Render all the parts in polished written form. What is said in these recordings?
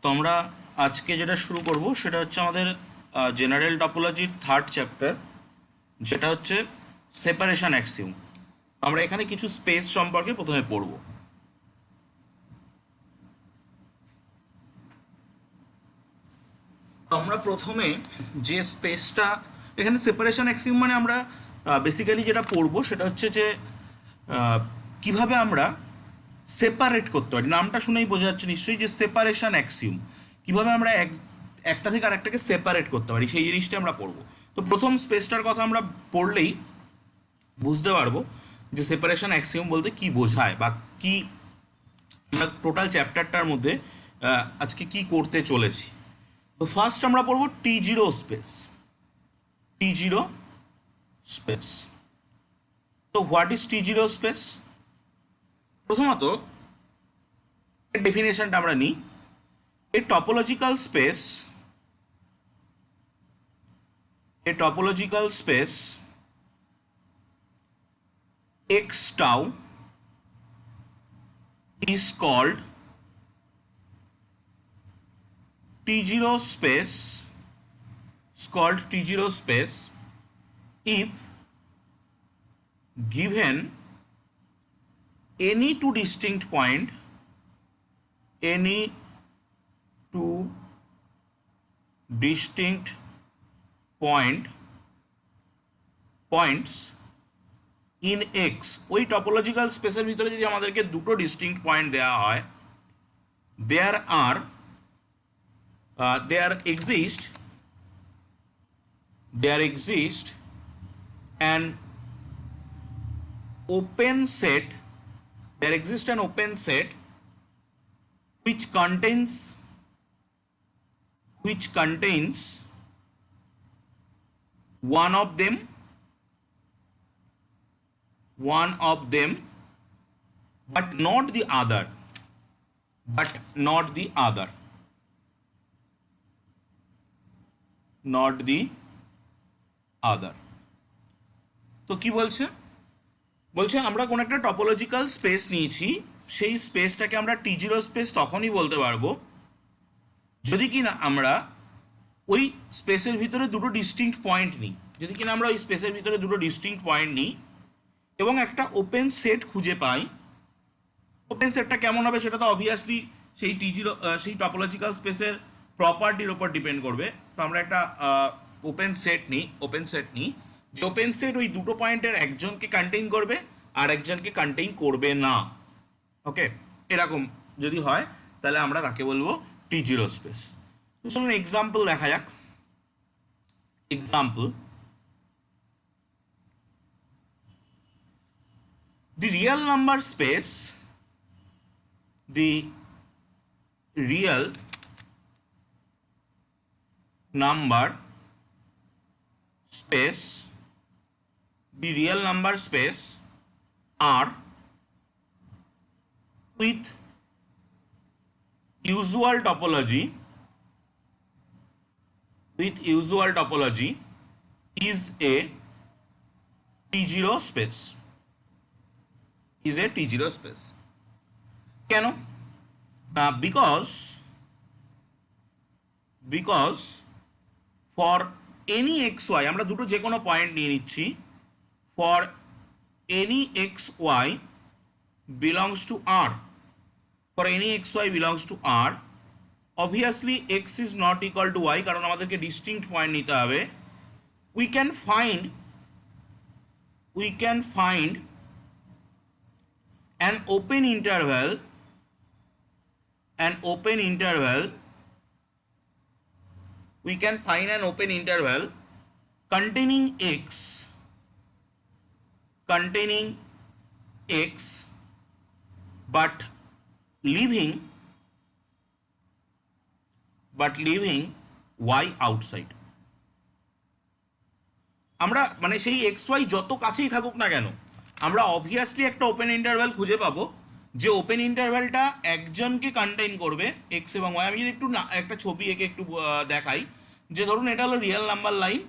তো আমরা আজকে যেটা শুরু করব সেটা হচ্ছে আমাদের জেনারেল টপোলজির থার্ড চ্যাপ্টার, যেটা হচ্ছে সেপারেশন অ্যাক্সিওম। আমরা এখানে কিছু স্পেস সম্পর্কে প্রথমে পড়ব। তো আমরা প্রথমে যে স্পেসটা এখানে সেপারেশন অ্যাক্সিওম মানে আমরা বেসিক্যালি যেটা পড়ব সেটা হচ্ছে যে কিভাবে আমরা সেপারেট করতে পারি। নামটা শুনেই বোঝা যাচ্ছে নিশ্চয়ই যে সেপারেশন অ্যাক্সিওম, কিভাবে আমরা একটা থেকে আরেকটাকে সেপারেট করতে পারি সেই জিনিসটা আমরা পড়বো। তো প্রথম স্পেসটার কথা আমরা পড়লেই বুঝতে পারবো যে সেপারেশন অ্যাক্সিওম বলতে কি বোঝায় বা কি আমরা টোটাল চ্যাপ্টারটার মধ্যে আজকে কি করতে চলেছি। তো ফার্স্ট আমরা পড়বো T0 স্পেস। T0 space. তো হোয়াট ইজ T0 স্পেস? প্রথমত ডেফিনেশনটা আমরা নিই। A topological space x tau is called T0 space if given any two distinct points in x। ওই টপোলজিক্যাল স্পেসের ভিতরে যদি আমাদেরকে দুটো ডিস্টিংক্ট পয়েন্ট দেওয়া হয়, there exist an open set which contains one of them but not the other তো কি বলছে আমরা কোন একটা টপোলজিক্যাল স্পেস নিয়েছি, সেই স্পেসটাকে আমরা T0 স্পেস তখনই বলতে পারবো যদি কিনা আমরা ওই স্পেসের ভিতরে দুটো ডিস্টিংক্ট পয়েন্ট নিই, এবং একটা ওপেন সেট খুঁজে পাই। ওপেন সেটটা কেমন হবে সেটা তো অবভিয়াসলি সেই সেই টপোলজিক্যাল স্পেসের প্রপার্টির উপর ডিপেন্ড করবে। তো আমরা একটা ওপেন সেট নিই যে ওপেন সেট ওই দুটো পয়েন্টের একজনকে কন্টেইন করবে আর একজনকে কন্টেইন করবে না। ওকে, এরকম যদি হয় তাহলে আমরা তাকে বলবো T0 স্পেস। তো চলুন এক্সাম্পল দেখা যাক। Example, the real number space R with usual topology is a T0 space. কেন? because for any xy, আমরা দুটো যে কোনো পয়েন্ট নিয়ে নিচ্ছি, for any xy belongs to R, obviously x is not equal to y, কারণ আমাদেরকে distinct point নিতে হবে। we can find an open interval containing x but leaving y outside। আমরা মানে সেই xy যত কাছেই থাকুক না কেন, আমরা অবভিয়াসলি একটা ওপেন ইন্টারভ্যাল খুঁজে পাবো যে ওপেন ইন্টারভ্যালটা একজনকে কন্টেইন করবে এক্স এবং ওয়াই। আমি যদি একটু একটা ছবি এঁকে একটু দেখাই, যে ধরুন এটা হলো রিয়েল নাম্বার লাইন,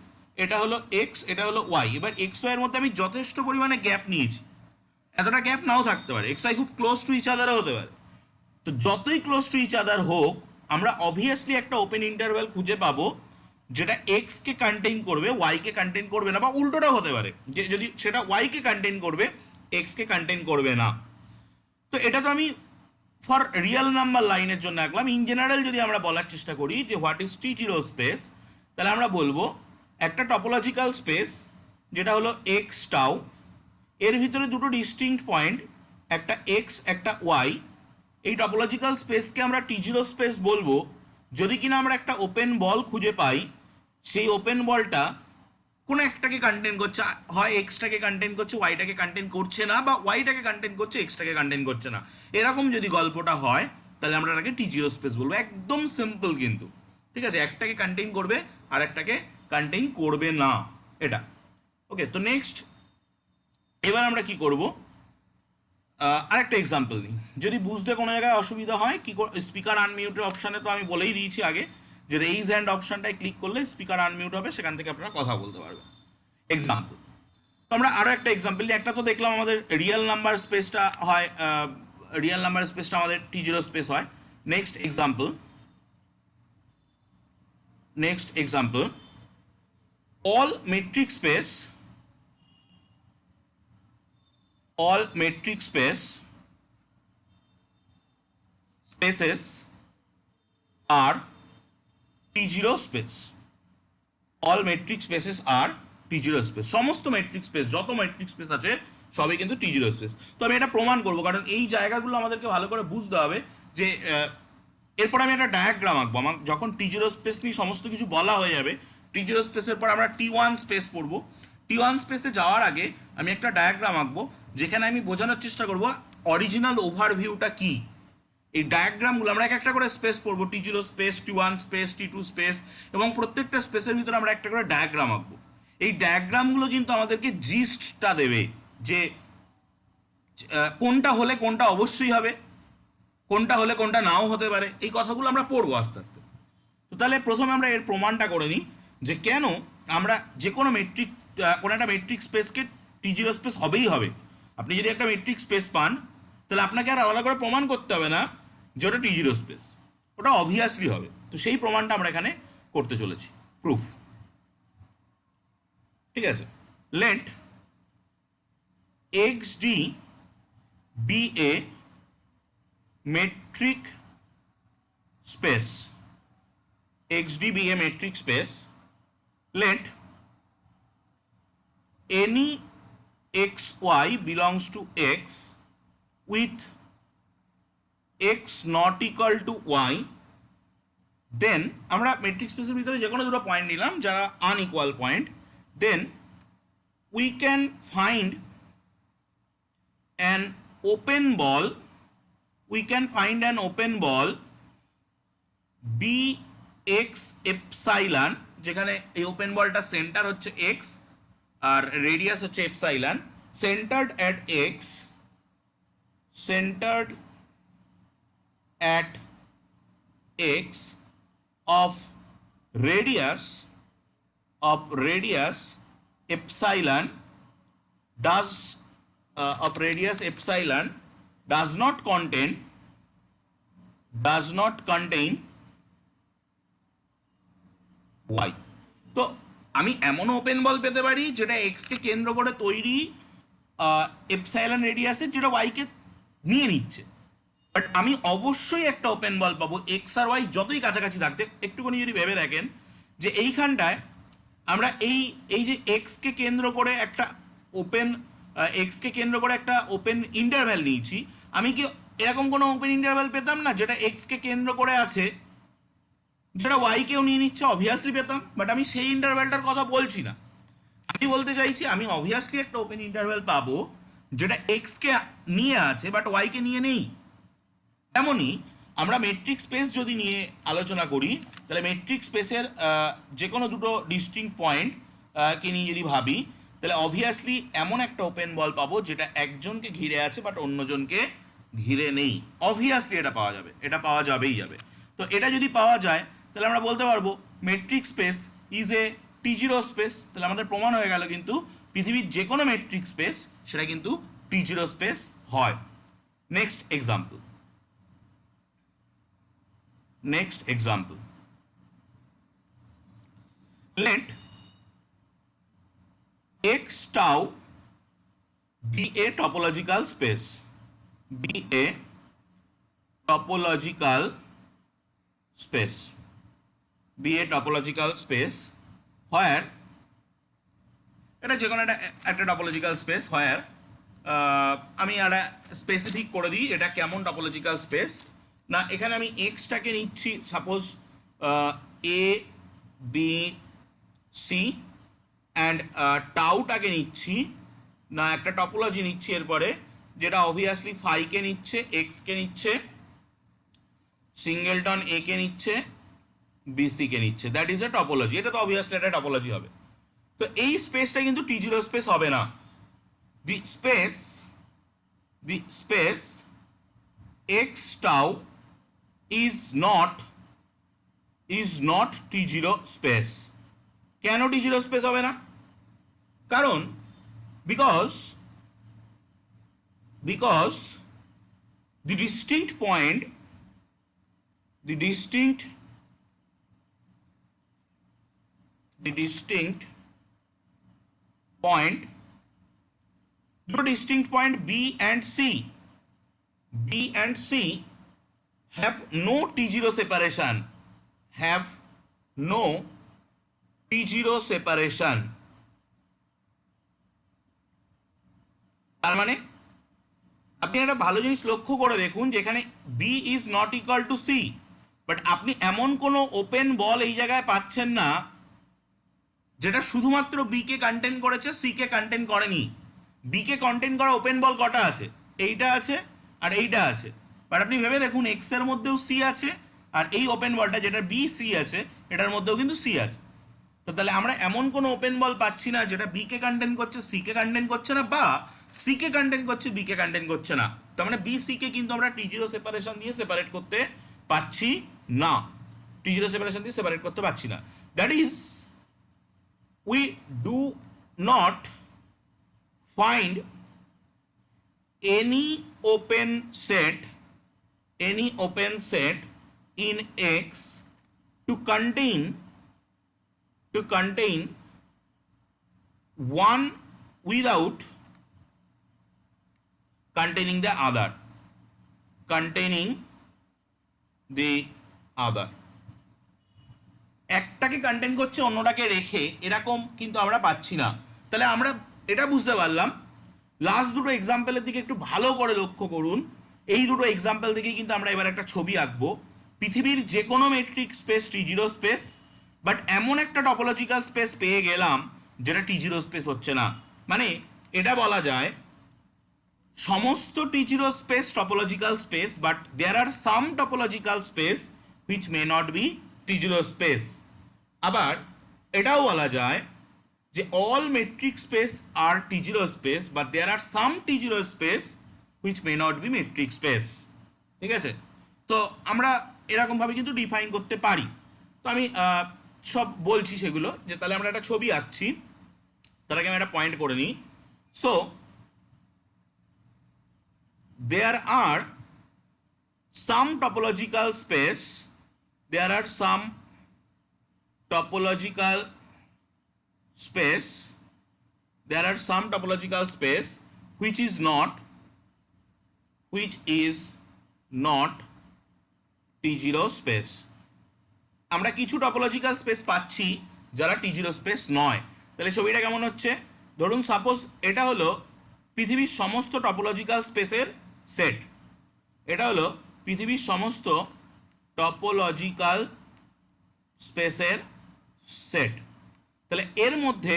এটা হলো এক্স, এটা হলো ওয়াই। এবার এক্স ওয়াই এর মধ্যে আমি যথেষ্ট পরিমাণে গ্যাপ নিয়েছি, এতটা গ্যাপ নাও থাকতে পারে, এক্স ওয়াই খুব ক্লোজ টু ইচ আদারও হতে পারে। তো যতই ক্লোজ টু ইচ আদার হোক, আমরা অবভিয়াসলি একটা ওপেন ইন্টারভ্যাল খুঁজে পাবো যেটা এক্স কে কন্টেইন করবে, ওয়াই কে কন্টেইন করবে না, বা উল্টোটাও হতে পারে যে যদি সেটা ওয়াই কে কন্টেইন করবে এক্স কে কন্টেইন করবে না। তো এটা তো আমি ফর রিয়েল নাম্বার লাইনের জন্য আঁকলাম। ইন জেনারেল যদি আমরা বলার চেষ্টা করি যে what is T zero space, তাহলে আমরা বলবো একটা টপোলজিক্যাল স্পেস যেটা হলো এক্স টাউ, এর ভিতরে দুটো ডিস্টিংক্ট পয়েন্ট, একটা এক্স একটা ওয়াই। এই টপোলজিক্যাল স্পেসকে আমরা টি জিরো স্পেস বলবো যদি কিনা আমরা একটা ওপেন বল খুঁজে পাই, সেই ওপেন বলটা কোনো একটাকে কন্টেন করছে, হয় এক্সটাকে কন্টেন করছে, ওয়াইটাকে কন্টেন করছে না, বা ওয়াইটাকে কন্টেন করছে এক্সটাকে কন্টেন করছে না, এরকম যদি গল্পটা হয় তাহলে আমরা এটাকে টি জিরো স্পেস বলবো। একদম সিম্পল কিন্তু, ঠিক আছে? একটাকে কন্টেইন করবে আর একটাকে কন্টেইন করবে না, এটা ওকে। তো নেক্সট এবার আমরা কি করব, আরেকটা এক্সাম্পল নিই। যদি বুঝতে কোনো জায়গায় অসুবিধা হয় কি, স্পিকার আনমিউটের অপশানে তো আমি বলেই দিয়েছি আগে যে রেইজ হ্যান্ড অপশানটায় ক্লিক করলে স্পিকার আনমিউট হবে, সেখান থেকে আপনারা কথা বলতে পারবেন। এক্সাম্পল, তো আমরা আরও একটা এক্সাম্পল নিই। একটা তো দেখলাম আমাদের রিয়েল নাম্বার স্পেসটা হয়, রিয়েল নাম্বার স্পেসটা আমাদের টি জিরো স্পেস হয়। Next example, all metric spaces are T0 space. All metric spaces are T0 space. সমস্ত মেট্রিক স্পেস, যত মেট্রিক স্পেস আছে সবই কিন্তু T0 স্পেস। তো আমি এটা প্রমাণ করবো, কারণ এই জায়গাগুলো আমাদেরকে ভালো করে বুঝতে হবে যে এরপর আমি একটা ডায়াগ্রাম আঁকবো। আমার যখন T0 স্পেস নিয়ে সমস্ত কিছু বলা হয়ে যাবে, T0 স্পেসের পর আমরা T1 স্পেস পড়বো। T1 স্পেসে যাওয়ার আগে আমি একটা ডায়াগ্রাম আঁকবো যেখানে আমি বোঝানোর চেষ্টা করবো অরিজিনাল ওভারভিউটা কি। এই ডায়াগ্রামগুলো আমরা এক একটা করে স্পেস পড়বো, T0 space, T1 space, T2 space, এবং প্রত্যেকটা স্পেসের ভিতরে আমরা একটা করে ডায়াগ্রাম আঁকবো। এই ডায়াগ্রামগুলো কিন্তু আমাদেরকে জিস্টটা দেবে যে কোনটা হলে কোনটা অবশ্যই হবে, কোনটা হলে কোনটা নাও হতে পারে। এই কথাগুলো আমরা পড়বো আস্তে আস্তে। তো তাহলে প্রথমে আমরা এর প্রমাণটা করে নিই যে কেন আমরা যে কোনো মেট্রিক, কোনো একটা মেট্রিক স্পেসকে T0 স্পেস হবেই হবে। আপনি যদি একটা মেট্রিক স্পেস পান তাহলে আপনাকে আর আলাদা করে প্রমাণ করতে হবে না যে ওটা T0 স্পেস, ওটা অবভিয়াসলি হবে। তো সেই প্রমাণটা আমরা এখানে করতে চলেছি, প্রুফ। ঠিক আছে, late XD be a metric space. XD be a metric space. Let any xy belongs to x with x not equal to y. Then আমরা মেট্রিক স্পেসের ভিতরে যে কোনো দুটো পয়েন্ট নিলাম যারা unequal point. Then we can find an open ball, bx epsilon, যেখানে এই ওপেন বলটা সেন্টার হচ্ছে x আর রেডিয়াস হচ্ছে epsilon, centered at x of radius epsilon does not contain y. তো আমি এমন ওপেন বল পেতে পারি যেটা এক্স কে কেন্দ্র করে তৈরি এপসাইলন রেডিয়াসের, যেটা ওয়াই কে নিয়ে নিচ্ছে। বাট আমি অবশ্যই একটা ওপেন বল পাবো এক্স আর ওয়াই যতই কাছাকাছি থাকতে। একটুখানি যদি ভেবে দেখেন যে এইখানটায় আমরা এই যে এক্স কে কেন্দ্র করে একটা ওপেন ইন্টারভ্যাল নিয়েছি, আমি কি এরকম কোনো ওপেন ইন্টারভ্যাল পেতাম না যেটা এক্স কে কেন্দ্র করে আছে, যেটা ওয়াই কেও নিয়ে নিচ্ছে? অবভিয়াসলি পেতাম, বাট আমি সেই ইন্টারভ্যালটার কথা বলছি না। আমি বলতে চাইছি আমি অবভিয়াসলি একটা ওপেন ইন্টারভ্যাল পাবো যেটা এক্স কে নিয়ে আছে বাট ওয়াই কে নিয়ে নেই। তেমনই আমরা মেট্রিক স্পেস যদি নিয়ে আলোচনা করি, তাহলে মেট্রিক স্পেসের যে কোনো দুটো ডিস্টিংক্ট পয়েন্ট কে নিয়ে যদি ভাবি, তাহলে অবভিয়াসলি এমন একটা ওপেন বল পাবো যেটা একজনকে ঘিরে আছে বাট অন্যজনকে ঘিরে নেই। অবভিয়াসলি এটা পাওয়া যাবেই যাবে। তো এটা যদি পাওয়া যায় তাহলে আমরা বলতে পারবো metric space is A T0 space. তাহলে আমাদের প্রমাণ হয়ে গেল কিন্তু পৃথিবীর যে কোনো মেট্রিক স্পেস সেটা কিন্তু T0 স্পেস হয়। Next example, Next example. Let x tau be a topological space. Be a topological space. Be a topological space where এটা যে কোনো একটা টপোলজিক্যাল স্পেস হোয়ার আমি একটা স্পেসিফিক করে দিই এটা কেমন টপোলজিক্যাল স্পেস না এখানে আমি এক্সটাকে নিচ্ছি suppose A B C and টাউটাকে নিচ্ছি না একটা টপোলজি নিচ্ছি এরপরে যেটা অবভিয়াসলি ফাইকে নিচ্ছে এক্সকে নিচ্ছে সিঙ্গেলটন এ কে নিচ্ছে বিসি কে নিচ্ছে দ্যাট ইজ এ টপোলজি এটা তো অবভিয়াসলি একটা টপোলজি হবে তো এই স্পেসটা কিন্তু টি জিরো স্পেস হবে না the space X tau is not T zero space কেন টি জিরো স্পেস হবে না কারণ because the distinct point the distinct point B and C have no T0 separation তার মানে আপনি একটা ভালো জিনিস লক্ষ্য করে দেখুন যেখানে B is not equal to C but আপনি এমন কোনো ওপেন বল এই জায়গায় পাচ্ছেন না যেটা শুধুমাত্র বি কে কন্টেন করেছে সি কে কন্টেন করেনি বি কে কন্টেন করা ওপেন বল কটা আছে এইটা আছে আর এইটা আছে বাট আপনি ভেবে দেখুন এক্স এর মধ্যেও সি আছে আর এই ওপেন বলটা যেটা বি সি আছে এটার মধ্যেও কিন্তু সি আছে তো তাহলে আমরা এমন কোনো ওপেন বল পাচ্ছি না যেটা বি কে কন্টেন করছে সি কে কন্টেন করছে না বা সি কে কন্টেন করছে বি কে কন্টেন করছে না তার মানে বি সি কে কিন্তু আমরা টি জিরো সেপারেশন দিয়ে সেপারেট করতে পারছি না টি জিরো সেপারেশন দিয়ে সেপারেট করতে পারছি না that is we do not find any open set in X to contain one without containing the other একটাকে কন্টেন্ট করছে অন্যটাকে রেখে এরকম কিন্তু আমরা পাচ্ছি না তাহলে আমরা এটা বুঝতে পারলাম লাস্ট দুটো এক্সাম্পলের দিকে একটু ভালো করে লক্ষ্য করুন এই দুটো এক্সাম্পল দিকে কিন্তু আমরা এবার একটা ছবি আঁকবো পৃথিবীর যে কোনো metric space T zero space but এমন একটা টপোলজিক্যাল স্পেস পেয়ে গেলাম যেটা টি জিরো স্পেস হচ্ছে না মানে এটা বলা যায় সমস্ত T zero space topological space but there are some topological space which may not be T zero space আবার এটাও বলা যায় যে all metric space are T zero space but there are some T zero space which may not be metric space ঠিক আছে তো আমরা এরকমভাবে কিন্তু ডিফাইন করতে পারি তো আমি সব বলছি সেগুলো যে তাহলে আমরা একটা ছবি আঁকছি তার আগে আমি একটা পয়েন্ট করে নিই so there are some topological space there are some topological space which is not T0 space আমরা কিছু টপোলজিক্যাল স্পেস পাচ্ছি যারা T0 স্পেস নয় তাহলে ছবিটা কেমন হচ্ছে ধরুন সাপোজ এটা হলো পৃথিবীর সমস্ত টপোলজিক্যাল স্পেসের সেট এটা হলো পৃথিবীর সমস্ত টপোলজিক্যাল স্পেসের সেট তাহলে এর মধ্যে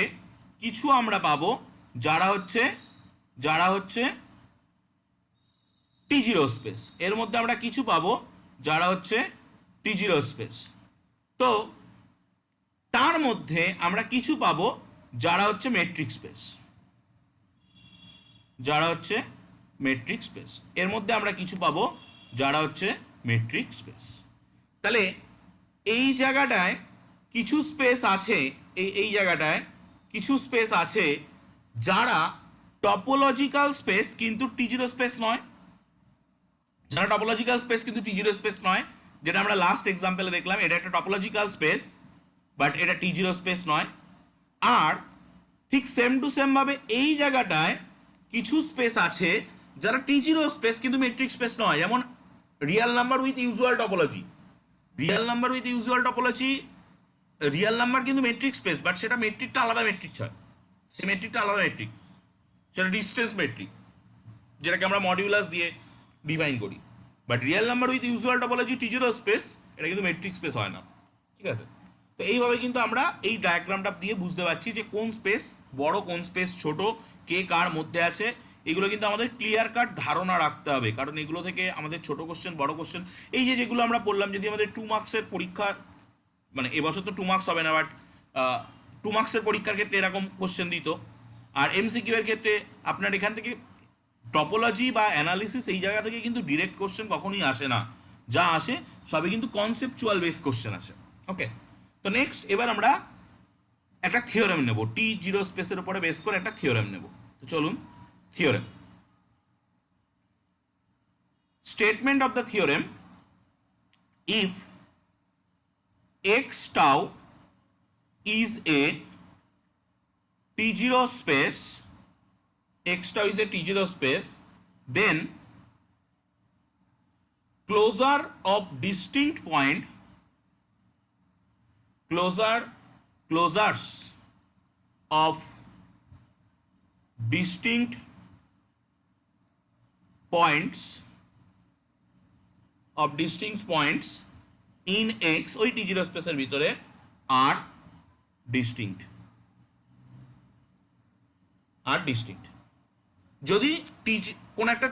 কিছু আমরা পাবো যারা হচ্ছে টি জিরো স্পেস এর মধ্যে আমরা কিছু পাবো যারা হচ্ছে টি জিরো স্পেস তো তার মধ্যে আমরা কিছু পাবো যারা হচ্ছে মেট্রিক স্পেস এর মধ্যে আমরা কিছু পাবো যারা হচ্ছে মেট্রিক স্পেস তাহলে এই জায়গাটায় কিছু স্পেস আছে এই জায়গাটায় কিছু স্পেস আছে যারা টপোলজিক্যাল স্পেস কিন্তু টি জিরো স্পেস নয় যেটা আমরা লাস্ট এক্সাম্পলে দেখলাম, এটা একটা টপোলজিক্যাল স্পেস, বাট এটা টি জিরো স্পেস নয়। আর ঠিক সেম টু সেম ভাবে এই জায়গাটায় কিছু স্পেস আছে যারা টি জিরো স্পেস কিন্তু মেট্রিক স্পেস নয়, যেমন real number with usual topology. Real number with usual topology, real number কিন্তু মেট্রিক স্পেস, বাট সেটা মেট্রিকটা আলাদা মেট্রিক হয়, সে মেট্রিকটা আলাদা মেট্রিক, সেটা ডিস্টেন্স মেট্রিক, যেটাকে আমরা মডিউলাস দিয়ে ডিফাইন করি। But real number with usual topology T zero space, এটা কিন্তু মেট্রিক স্পেস হয় না, ঠিক আছে? তো এইভাবে কিন্তু আমরা এই ডায়াগ্রামটা দিয়ে বুঝতে পারছি যে কোন স্পেস বড়, কোন স্পেস ছোট, কে কার মধ্যে আছে। এগুলো কিন্তু আমাদের ক্লিয়ার কাট ধারণা রাখতে হবে, কারণ এগুলো থেকে আমাদের ছোট কোশ্চেন, বড় কোশ্চেন, এই যে যেগুলো আমরা পড়লাম, যদি আমাদের 2 মার্কসের পরীক্ষা, মানে এবছর তো 2 মার্কস হবে না, বাট 2 মার্কসের পরীক্ষার ক্ষেত্রে এরকম কোশ্চেন দিত। আর এমসিকিউ এর ক্ষেত্রে আপনার এখান থেকে টপোলজি বা অ্যানালিসিস এই জায়গা থেকে কিন্তু ডিরেক্ট কোশ্চেন কখনোই আসে না, যা আসে সবই কিন্তু কনসেপচুয়াল বেস কোশ্চেন আসে। ওকে, তো নেক্সট এবার আমরা একটা থিওরেম নেব, টি জিরো স্পেসের উপরে বেস করে একটা থিওরেম নেব। তো চলুন, theorem. Statement of the theorem: if x tau is a t0 space, x tau is a t0 space, then closure of distinct point, closures of distinct points in x ওই টি zero স্পেসের ভিতরে আর distinct, যদি কোন একটা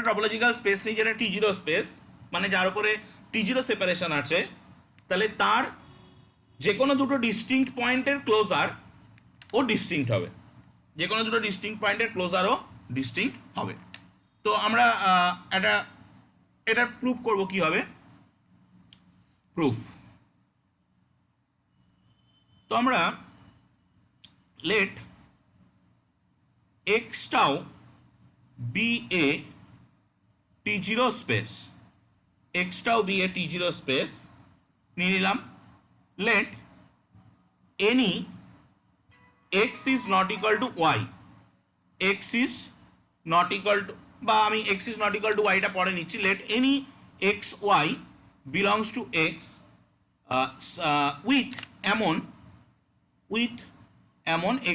topological space নেই যেটা টি zero space, মানে যার উপরে টি জিরো সেপারেশন আছে, তাহলে তার যে কোনো দুটো ডিস্টিংক্ট পয়েন্টের ক্লোজার ও ডিস্টিংক্ট হবে, যে কোনো দুটো ডিস্টিংক্ট পয়েন্টের ক্লোজারও ডিস্টিংক্ট হবে। তো আমরা এটা প্রুফ করব কি হবে, প্রুফ। তো আমরা let X tau be a T zero space, X tau be a T zero space নিয়ে নিলাম। Let any X is not equal to Y, X is not equal to, বা আমি X is not equal to ওয়াইটা পরে নিচ্ছি। Let any X Y belongs to x with এমন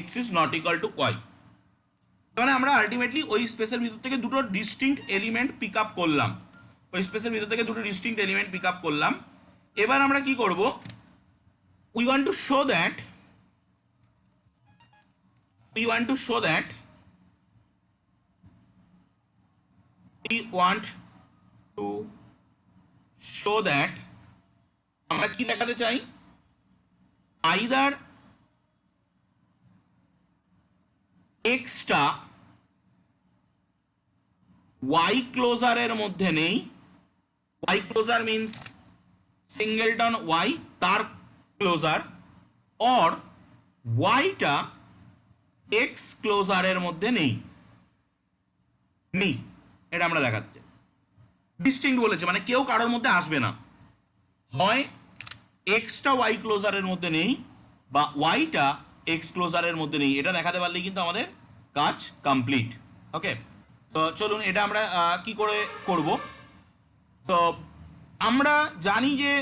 x is not equal to y, মানে আমরা ultimately ওই স্পেসের ভিতর থেকে দুটো ডিস্টিংক্ট এলিমেন্ট পিক আপ করলাম, ওই স্পেসের ভিতর থেকে দুটো ডিস্টিংক্ট এলিমেন্ট পিক আপ করলাম। এবার আমরা কি করব, we want to show that we want to show that আমরা কি দেখাতে চাই, আইদার এক্সটা ওয়াই ক্লোজারের মধ্যে নেই, Y closure means singleton Y তার ক্লোজার, অর ওয়াইটা এক্স ক্লোজারের মধ্যে নেই, এটা আমরা দেখাতে চাই। ডিস্টিংক্ট বলেছে মানে কেউ কারোর মধ্যে আসবে না, হয় এক্সটা ওয়াই ক্লোজারের মধ্যে নেই বা ওয়াইটা এক্স ক্লোজারের মধ্যে নেই, এটা দেখাতে পারলেই কিন্তু আমাদের কাজ কমপ্লিট। ওকে, তো চলুন এটা আমরা কি করে করব। তো আমরা জানি যে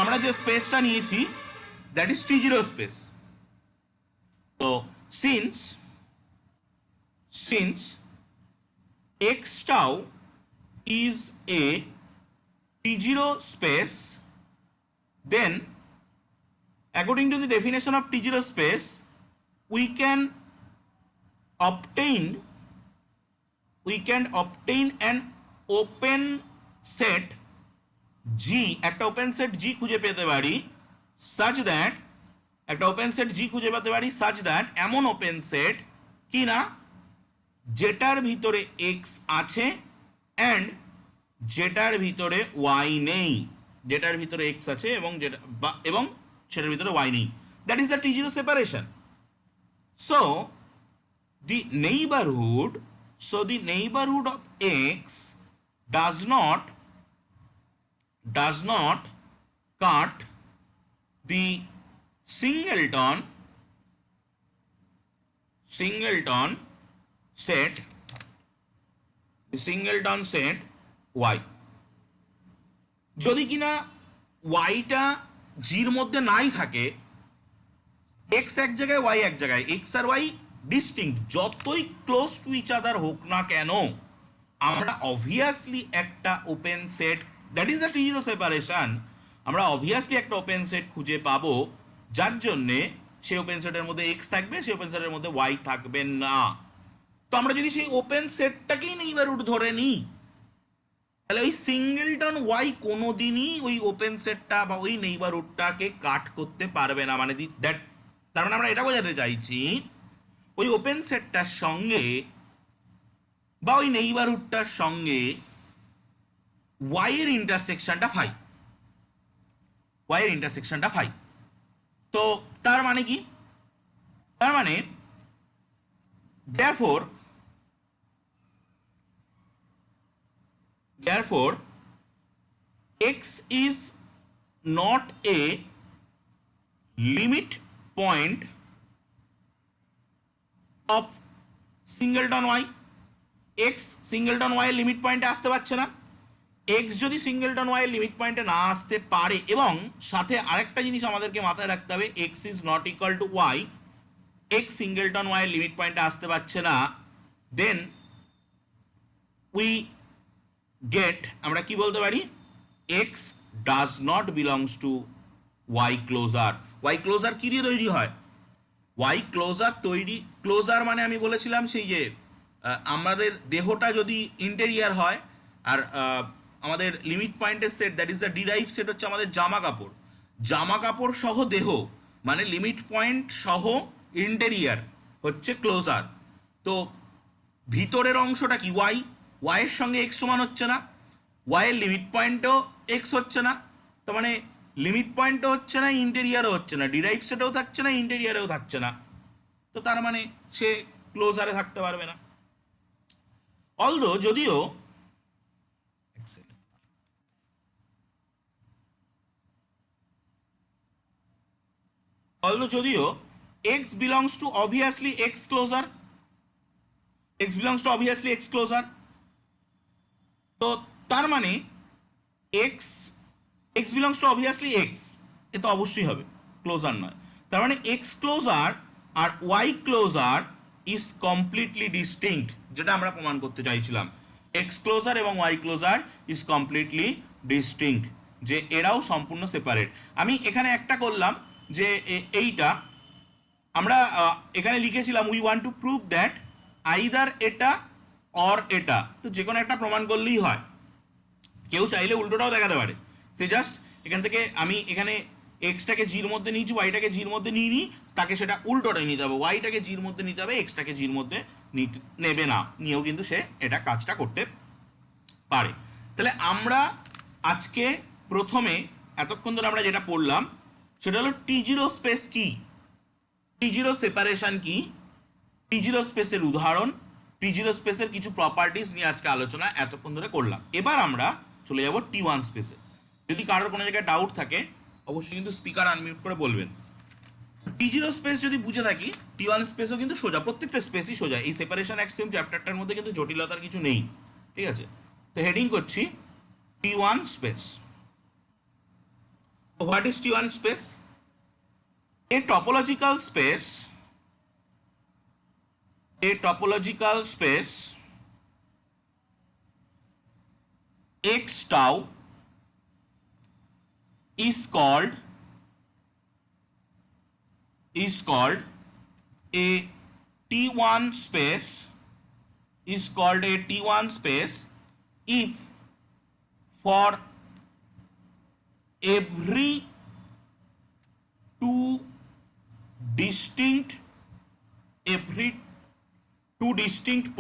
আমরা যে স্পেসটা নিয়েছি that is T zero space. তো since X tau is a T0 space, then according to the definition of T0 space we can obtain an open set G, একটা ওপেন সেট G খুঁজে পেতে পারি such that, একটা open set G খুঁজে পেতে পারি such that এমন open set কি না যেটার ভিতরে x আছে অ্যান্ড যেটার ভিতরে ওয়াই নেই, যেটার ভিতরে এক্স আছে এবং সেটার ভিতরে ওয়াই নেই, that is the T zero separation. So the neighborhood of x does not does not cut the singleton set y যদি কিনা ওয়াইটা জির মধ্যে নাই থাকে, এক্স এক জায়গায় ওয়াই এক জায়গায়, এক্স আর ওয়াই ডিস্টিংক্ট, যতই ক্লোজ টু ইচ আদার হোক না কেন, আমরা অবভিয়াসলি একটা open set, that is the T zero separation, আমরা অবভিয়াসলি একটা ওপেন সেট খুঁজে পাবো যার জন্যে সেই ওপেন সেটের মধ্যে এক্স থাকবে, সেই ওপেন সেটের মধ্যে ওয়াই থাকবে না। তো আমরা যদি সেই ওপেন সেটটাকেই নেইবারহুড ধরে নিই, তাহলে ওই সিঙ্গেলটন ওয়াই কোনোদিনই ওই ওপেন সেটটা বা ওই নেইবারহুডটাকে কাট করতে পারবে না। মানে দ্যাট, তার মানে আমরা এটা বোঝাতে চাইছি ওই ওপেন সেটটার সঙ্গে বা ওই নেইবারহুডটার সঙ্গে ওয়াই এর ইন্টারসেকশনটা ফাই। তো তার মানে কি? তার মানে therefore x is not a limit point of singleton y. x singleton y এর লিমিট পয়েন্টে আসতে পারছে না। x যদি সিঙ্গেলটন y এর লিমিট পয়েন্টে না আসতে পারে, এবং সাথে আরেকটা জিনিস আমাদেরকে মাথায় রাখতে হবে, x is not equal to y, x singleton y এর লিমিট পয়েন্টে আসতে পারছে না, দেন উই গেট, আমরা কি বলতে পারি, x does not belongs to y closure. y closure কি দিয়ে তৈরি হয়? y closure তৈরি, ক্লোজার মানে আমি বলেছিলাম সেই যে আমাদের দেহটা যদি ইন্টেরিয়ার হয় আর আমাদের লিমিট পয়েন্টের set, that is the derive set হচ্ছে আমাদের জামা কাপড় সহ দেহ, মানে লিমিট পয়েন্ট সহ ইন্টেরিয়ার হচ্ছে ক্লোজার। তো ভিতরের অংশটা কি? ওয়াই, ওয়াইয়ের সঙ্গে এক্স সমান হচ্ছে না, ওয়াইয়ের লিমিট পয়েন্টও এক্স হচ্ছে না, তো মানে লিমিট পয়েন্টও হচ্ছে না, ইন্টেরিয়ারও হচ্ছে না, ডিরাইভ সেটেও থাকছে না, ইন্টেরিয়ারেও থাকছে না, তো তার মানে সে ক্লোজারে থাকতে পারবে না। অলদো যদিও x belongs to obviously x closer, তো তার মানে x belongs to obviously x, এ তো অবশ্যই হবে, ক্লোজার নয়। তার মানে x ক্লোজার আর y closure is completely distinct, যেটা আমরা প্রমাণ করতে চাইছিলাম। x ক্লোজার এবং y closure is completely distinct, যে এরাও সম্পূর্ণ সেপারেট। আমি এখানে একটা করলাম যে এইটা আমরা এখানে লিখেছিলাম we want to prove that either এটা অর এটা, তো যে কোনো একটা প্রমাণ করলেই হয়। কেউ চাইলে উল্টোটাও দেখাতে পারে, সে জাস্ট এখান থেকে আমি এখানে এক্সটাকে জির মধ্যে নিয়েছি, ওয়াইটাকে জির মধ্যে নিয়ে নিই, তাকে সেটা উল্টোটাই নিতে হবে, ওয়াইটাকে জির মধ্যে নিতে হবে, এক্সটাকে জির মধ্যে নেবে না, নিয়েও কিন্তু সে এটা কাজটা করতে পারে। তাহলে আমরা আজকে প্রথমে এতক্ষণ ধরে আমরা যেটা পড়লাম সেটা হলো টি0 স্পেস কি, টি0 সেপারেশন কি, টি0 স্পেসের উদাহরণ, টি0 স্পেসের কিছু প্রপার্টিজ নিয়ে আজকে আলোচনা এতক্ষণ ধরে করলাম। এবার আমরা চলে যাব টি1 স্পেসে। যদি কারোর কোনো জায়গায় ডাউট থাকে অবশ্যই কিন্তু স্পিকার আনমিউট করে বলবেন। টি0 স্পেস যদি বুঝে থাকি, টি1 স্পেসও কিন্তু সোজা, প্রত্যেকটা স্পেসই সোজা, এই সেপারেশন অ্যাক্সিওম চ্যাপ্টারটার মধ্যে কিন্তু জটিলতার কিছু নেই, ঠিক আছে? তো হেডিং করছি T one space. What is T one space? A topological space x tau is called a T1 space, if for every two distinct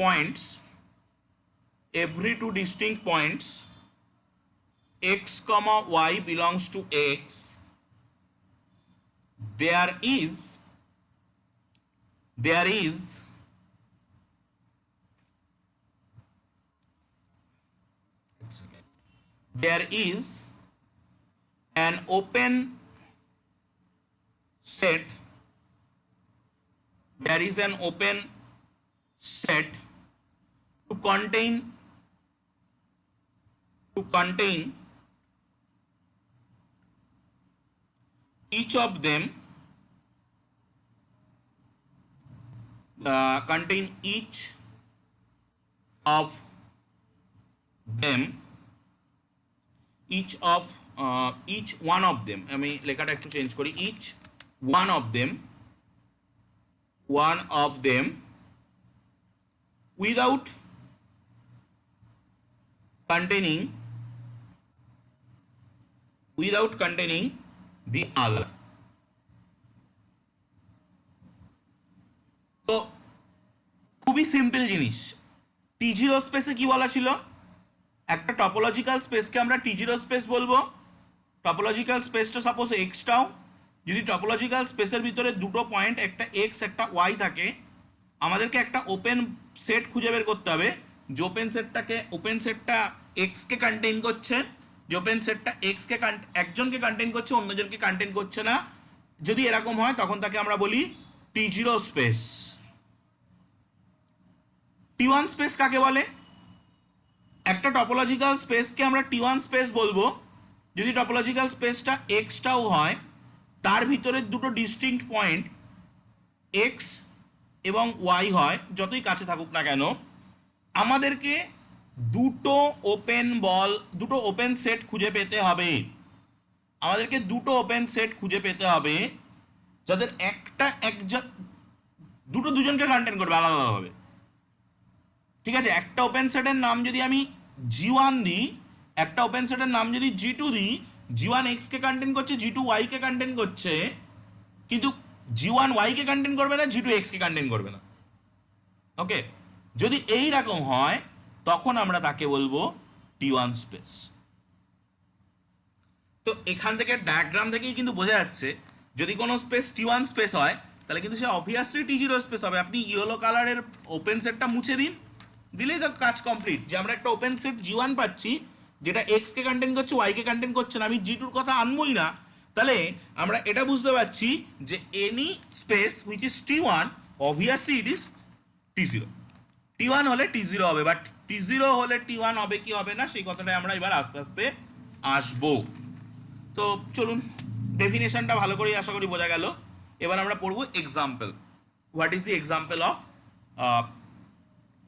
points x comma y belongs to x, there is an open set, there is an open set to contain each of them, contain each of them, each one of them, আমি লেখাটা একটু change করি, each one of them without containing the other. তো খুবই simple জিনিস। টি zero স্পেসে কি বলা ছিল, একটা টপোলজিক্যাল স্পেসকে আমরা টি জিরো স্পেস বলবো। টপোলজিক্যাল স্পেসটা সাপোজ এক্সটাও, যদি টপোলজিক্যাল স্পেসের ভিতরে দুটো পয়েন্ট, একটা এক্স একটা ওয়াই থাকে, আমাদেরকে একটা ওপেন সেট খুঁজে বের করতে হবে যে ওপেন সেটটা এক্সকে কন্টেইন করছে, যে ওপেন সেটটা এক্সকে একজনকে কন্টেইন করছে, অন্যজনকে কন্টেইন করছে না। যদি এরকম হয় তখন তাকে আমরা বলি টি জিরো স্পেস। টি ওয়ান স্পেস কাকে বলে, একটা টপোলজিক্যাল স্পেসকে আমরা টি ওয়ান স্পেস বলবো যদি টপোলজিক্যাল স্পেসটা এক্সটাও হয়, তার ভিতরে দুটো ডিস্টিংক্ট পয়েন্ট এক্স এবং ওয়াই হয়, যতই কাছে থাকুক না কেন। আমাদেরকে দুটো ওপেন সেট খুঁজে পেতে হবে, যাদের দুজনকে কন্টেন্ট করবে আলাদাভাবে। ঠিক আছে, একটা ওপেন সেটের নাম যদি আমি জি ওয়ান দিই, একটা ওপেন সেটের নাম যদি জি টু দিই, জি ওয়ান এক্স কে কন্টেন্ট করছে, জি টু ওয়াই কে কন্টেন্ট করছে, কিন্তু জি ওয়ান ওয়াই কে কন্টেন্ট করবে না, জি টু এক্স কে কন্টেন্ট করবে না। ওকে, যদি এই রকম হয় তখন আমরা তাকে বলবো টি ওয়ান স্পেস। তো এখান থেকে ডায়াগ্রাম থেকেই কিন্তু বোঝা যাচ্ছে যদি কোনো স্পেস টি ওয়ান স্পেস হয় তাহলে কিন্তু সে অবভিয়াসলি টি জিরো স্পেস হবে। আপনি ইয়েলো কালারের ওপেন সেটটা মুছে দিলেই তো কাজ কমপ্লিট, যে আমরা একটা ওপেন সেট জি ওয়ান পাচ্ছি যেটা এক্স কে কন্টেন্ট করছে, ওয়াই কে কন্টেন্ট করছে না, আমি জি টুর কথা আনবই না। তাহলে আমরা এটা বুঝতে পারছি যে any space which is T one obviously it is T zero. T one হলে টি জিরো হবে, বাট টি জিরো হলে টি ওয়ান হবে কি হবে না সেই কথাটা আমরা এবার আস্তে আস্তে আসবো। তো চলুন, ডেফিনেশনটা ভালো করে আশা করি বোঝা গেল। এবার আমরা পড়বো example. What is the example of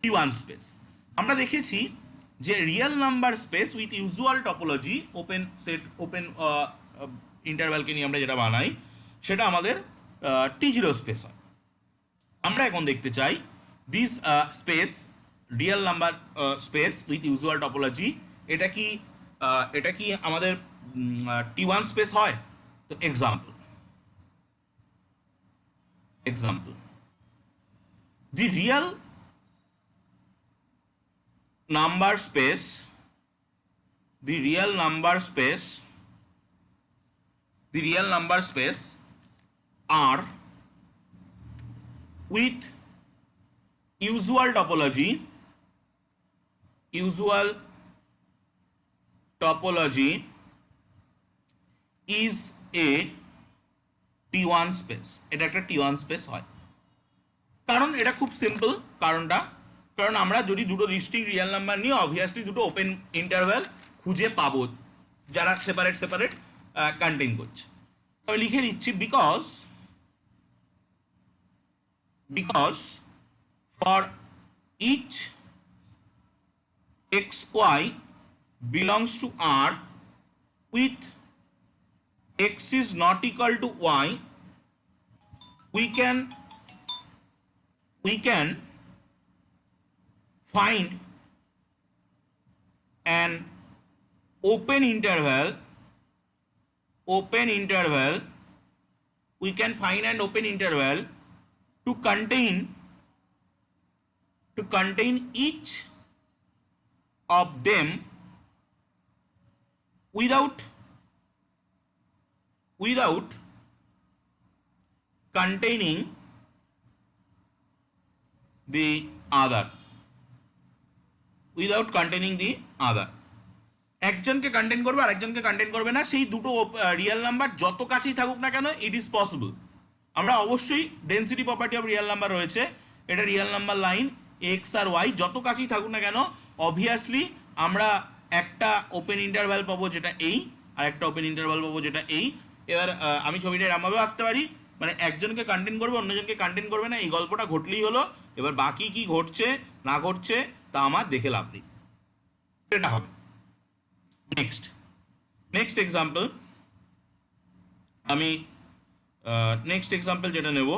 T one space? আমরা দেখেছি যে real number space with usual topology, open ইন্টারভ্যালকে নিয়ে আমরা যেটা বানাই সেটা আমাদের টি জিরো স্পেস হয়। আমরা এখন দেখতে চাই this space, real number space with usual topology, এটা কি আমাদের টি ওয়ান স্পেস হয়? তো example, the real number space are with usual topology is a T1 space. এটা একটা T1 স্পেস হয়। কারণ এটা খুব সিম্পল, কারণ আমরা যদি দুটো ডিস্টিংক্ট রিয়েল নাম্বার নিয়ে অবভিয়াসলি দুটো ওপেন ইন্টারভ্যাল খুঁজে পাবো যারা সেপারেট কন্টেইন করছে। তবে লিখে দিচ্ছি because for each X Y belongs to R with x is not equal to y, we can find an open interval, to contain each of them without containing the other, একজনকে contain করবে আর একজনকে contain করবে না, সেই দুটো real number যত কাছেই থাকুক না কেন, ইট ইজ পসিবল। আমরা অবশ্যই density property of real number রয়েছে, এটা রিয়েল নাম্বার লাইন এক্স আর ওয়াই যত কাছেই থাকুক না কেন, অবভিয়াসলি আমরা একটা ওপেন ইন্টারভ্যাল পাবো যেটা এই, আর একটা ওপেন ইন্টারভ্যাল পাবো যেটা এই। এবার আমি ছবিটা এরমভাবে আঁকতে পারি, মানে একজনকে কন্টেন করবে অন্যজনকে কন্টেন করবে না, এই গল্পটা ঘটলেই হলো। এবার বাকি কি ঘটছে না ঘটছে তা আমার দেখে লাভ নেই, এটা হবে। নেক্সট এক্সাম্পল, আমি নেক্সট এক্সাম্পল যেটা নেব,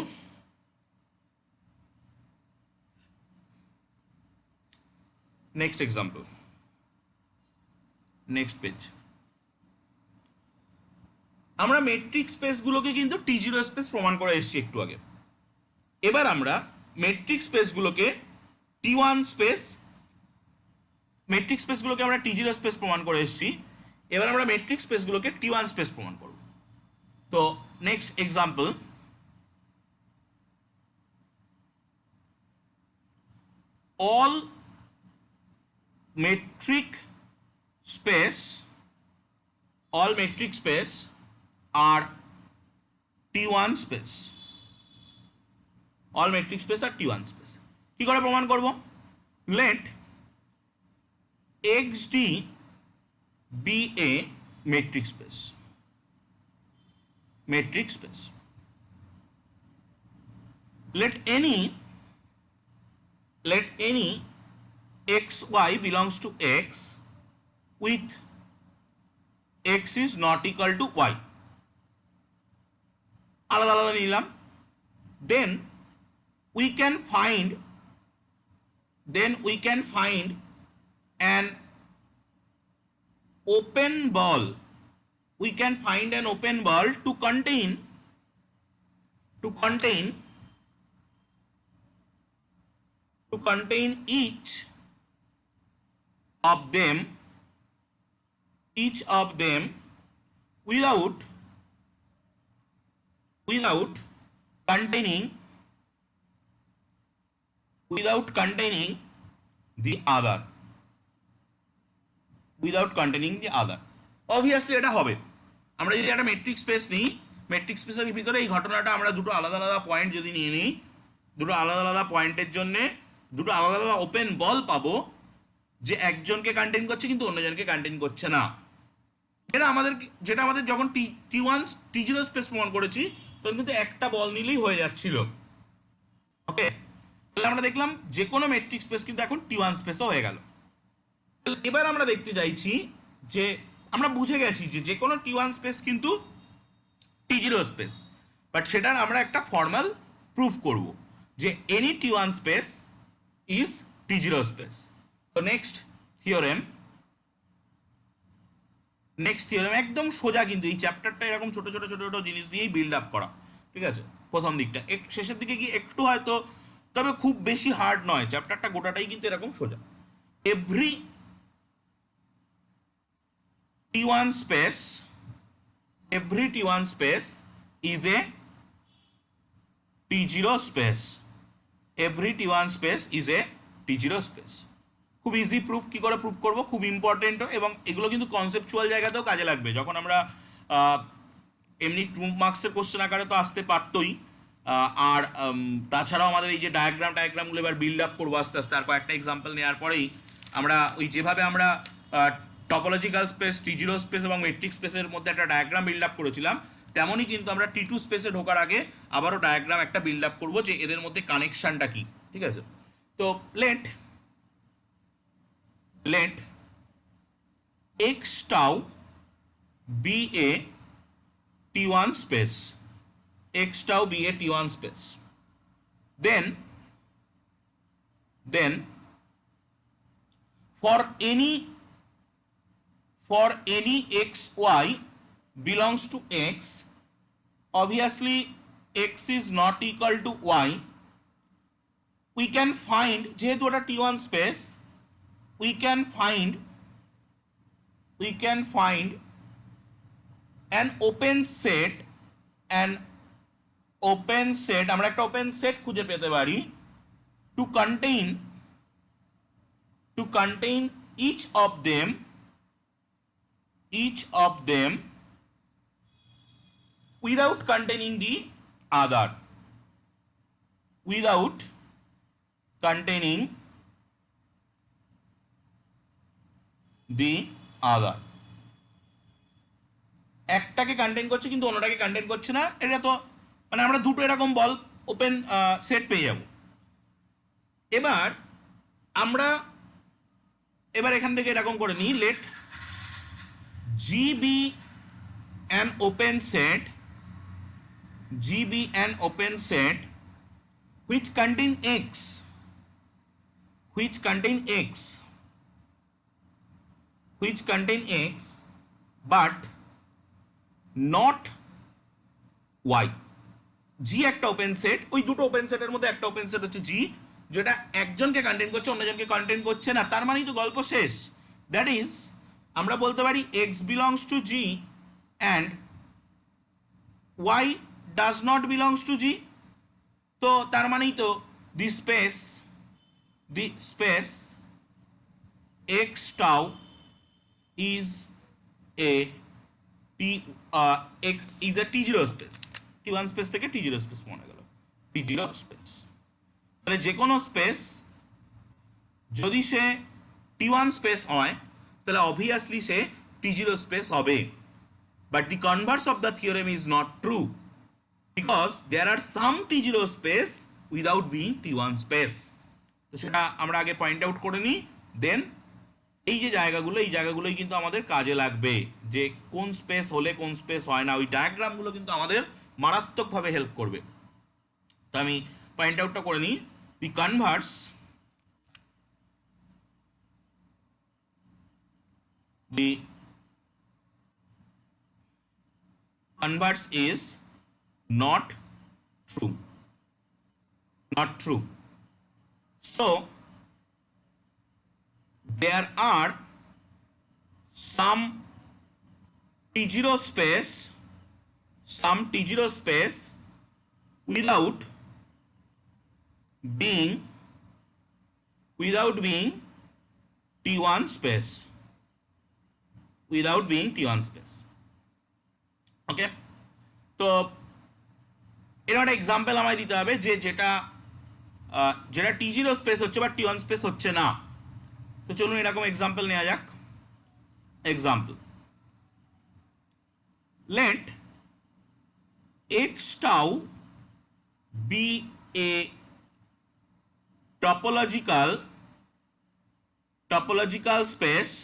নেক্সট এক্সাম্পল, নেক্সট পেজ। আমরা মেট্রিক স্পেসগুলোকে কিন্তু টি0 স্পেস প্রমাণ করে এসেছি একটু আগে। এবার আমরা মেট্রিক স্পেসগুলোকে টি1 স্পেস, মেট্রিক স্পেসগুলোকে আমরা টি0 স্পেস প্রমাণ করে এসেছি, এবার আমরা মেট্রিক স্পেসগুলোকে টি1 স্পেস প্রমাণ করব। তো next example, all metric space are T1 space, all metric space are T1 space। কি করে প্রমাণ করব? let xd be a metric space, let any xy belongs to x with x is not equal to y, আলাদা আলাদা নিলাম। then we can find an open ball, to contain each of them without containing the other, obviously এটা হবে। আমরা যদি একটা metric space নিই, metric স্পেসের ভিতরে এই ঘটনাটা আমরা দুটো আলাদা আলাদা পয়েন্ট যদি নিয়ে নিই, দুটো আলাদা আলাদা পয়েন্টের জন্য দুটো আলাদা আলাদা ওপেন বল পাবো, যে একজনকে কন্টেইন করছে কিন্তু অন্যজনকে কন্টেইন করছে না। যেটা আমাদের যখন টি0 স্পেস প্রমাণ করেছি তখন কিন্তু একটা বল নিলেই হয়ে যাচ্ছিল। ওকে, তাহলে আমরা দেখলাম যে কোনো মেট্রিক স্পেস কিন্তু এখন টি1 স্পেসও হয়ে গেল। এবার আমরা দেখতে চাইছি যে আমরা বুঝে গেছি যে কোনো টি1 স্পেস কিন্তু টি0 স্পেস, বাট সেটার আমরা একটা ফর্মাল প্রুফ করব যে এনি টি1 স্পেস ইজ টি0 স্পেস। তো নেক্সট থিওরেম একদম সোজা, কিন্তু এই চ্যাপ্টারটা এরকম ছোট ছোট জিনিস দিয়েই বিল্ড আপ করা, ঠিক আছে? প্রথম দিকটা শেষের দিকে গিয়ে একটু হয়তো, তবে খুব বেশি হার্ড নয়, চ্যাপ্টারটা গোটাটাই কিন্তু এরকম সোজা। এভরি টি1 স্পেস is a টি0 স্পেস, এভরি টি1 স্পেস ইজ এ টি0 স্পেস। খুব ইজি প্রুফ, কি করে প্রুফ করব, খুব ইম্পর্টেন্ট, এবং এগুলো কিন্তু কনসেপচুয়াল জায়গাতেও কাজে লাগবে। যখন আমরা এমনি 2 মার্কসের কোশ্চেন আকারে তো আসতে পারতোই, আর তাছাড়াও আমাদের এই যে ডায়াগ্রামগুলো এবার বিল্ড আপ করবো আস্তে আস্তে। আর কয়েকটা এক্সাম্পল নেওয়ার পরেই আমরা ওই যেভাবে আমরা টপোলজিক্যাল স্পেস, টি0 স্পেস এবং মেট্রিক স্পেসের মধ্যে একটা ডায়াগ্রাম বিল্ড আপ করেছিলাম, তেমনই কিন্তু আমরা টি2 স্পেসে ঢোকার আগে আবারও ডায়াগ্রাম একটা বিল্ড আপ করবো যে এদের মধ্যে কানেকশনটা কি, ঠিক আছে? তো late x tau be a t1 space, then for any xy belongs to x, obviously x is not equal to y, we can find, যেহেতু এটা t1 space, we can find an open set, আমরা একটা open set খুঁজে পেতে পারি to contain each of them each of them without containing the other, without containing the other, একটাকে contain করছে কিন্তু অন্যটাকে কন্টেইন করছে না। এটা তো মানে আমরা দুটো এরকম বল ওপেন সেট পেয়ে যাব। এবার আমরা এখান থেকে এরকম করে নিই, let G be an open set, G be an open set which contain x, which contain x, which contain x but not y। জি একটা ওপেন সেট, ওই দুটো ওপেন সেটের মধ্যে একটা ওপেন সেট হচ্ছে জি, যেটা একজনকে কন্টেইন করছে অন্যজনকে কন্টেইন করছে না, তার মানেই তো গল্প শেষ। দ্যাট ইজ আমরা বলতে পারি x belongs to g and y does not belongs to g। তো তার মানেই তো the space x tau is a x is a t0 space, t1 space থেকে t0 স্পেস মনে গেল, t0 স্পেস। তাহলে যে কোনো স্পেস যদি সে t1 স্পেস হয় তাহলে অবভিয়াসলি সে t0 স্পেস হবে। But the Converse of the theorem is not true, because there are some t0 space without being t1 space। তো সেটা আমরা আগে পয়েন্ট আউট করে নিই, দেন এই যে জায়গাগুলো, এই জায়গাগুলোই কিন্তু আমাদের কাজে লাগবে, যে কোন স্পেস হলে কোন স্পেস হয় না, ওই ডায়াগ্রামগুলো কিন্তু আমাদের মারাত্মকভাবে হেল্প করবে। তো আমি পয়েন্ট আউটটা করে নিই, দি converse is not true, not true। So there are some t0 space, some t0 space without being t1 space, without being t1 space। ওকে, তো এরকম একটা এক্সাম্পল আমায় দিতে হবে যে যেটা t0 স্পেস হচ্ছে বা t1 স্পেস হচ্ছে না। তো চলুন এরকম এক্সাম্পল নেওয়া যাক। Example, let x tau be a topological space,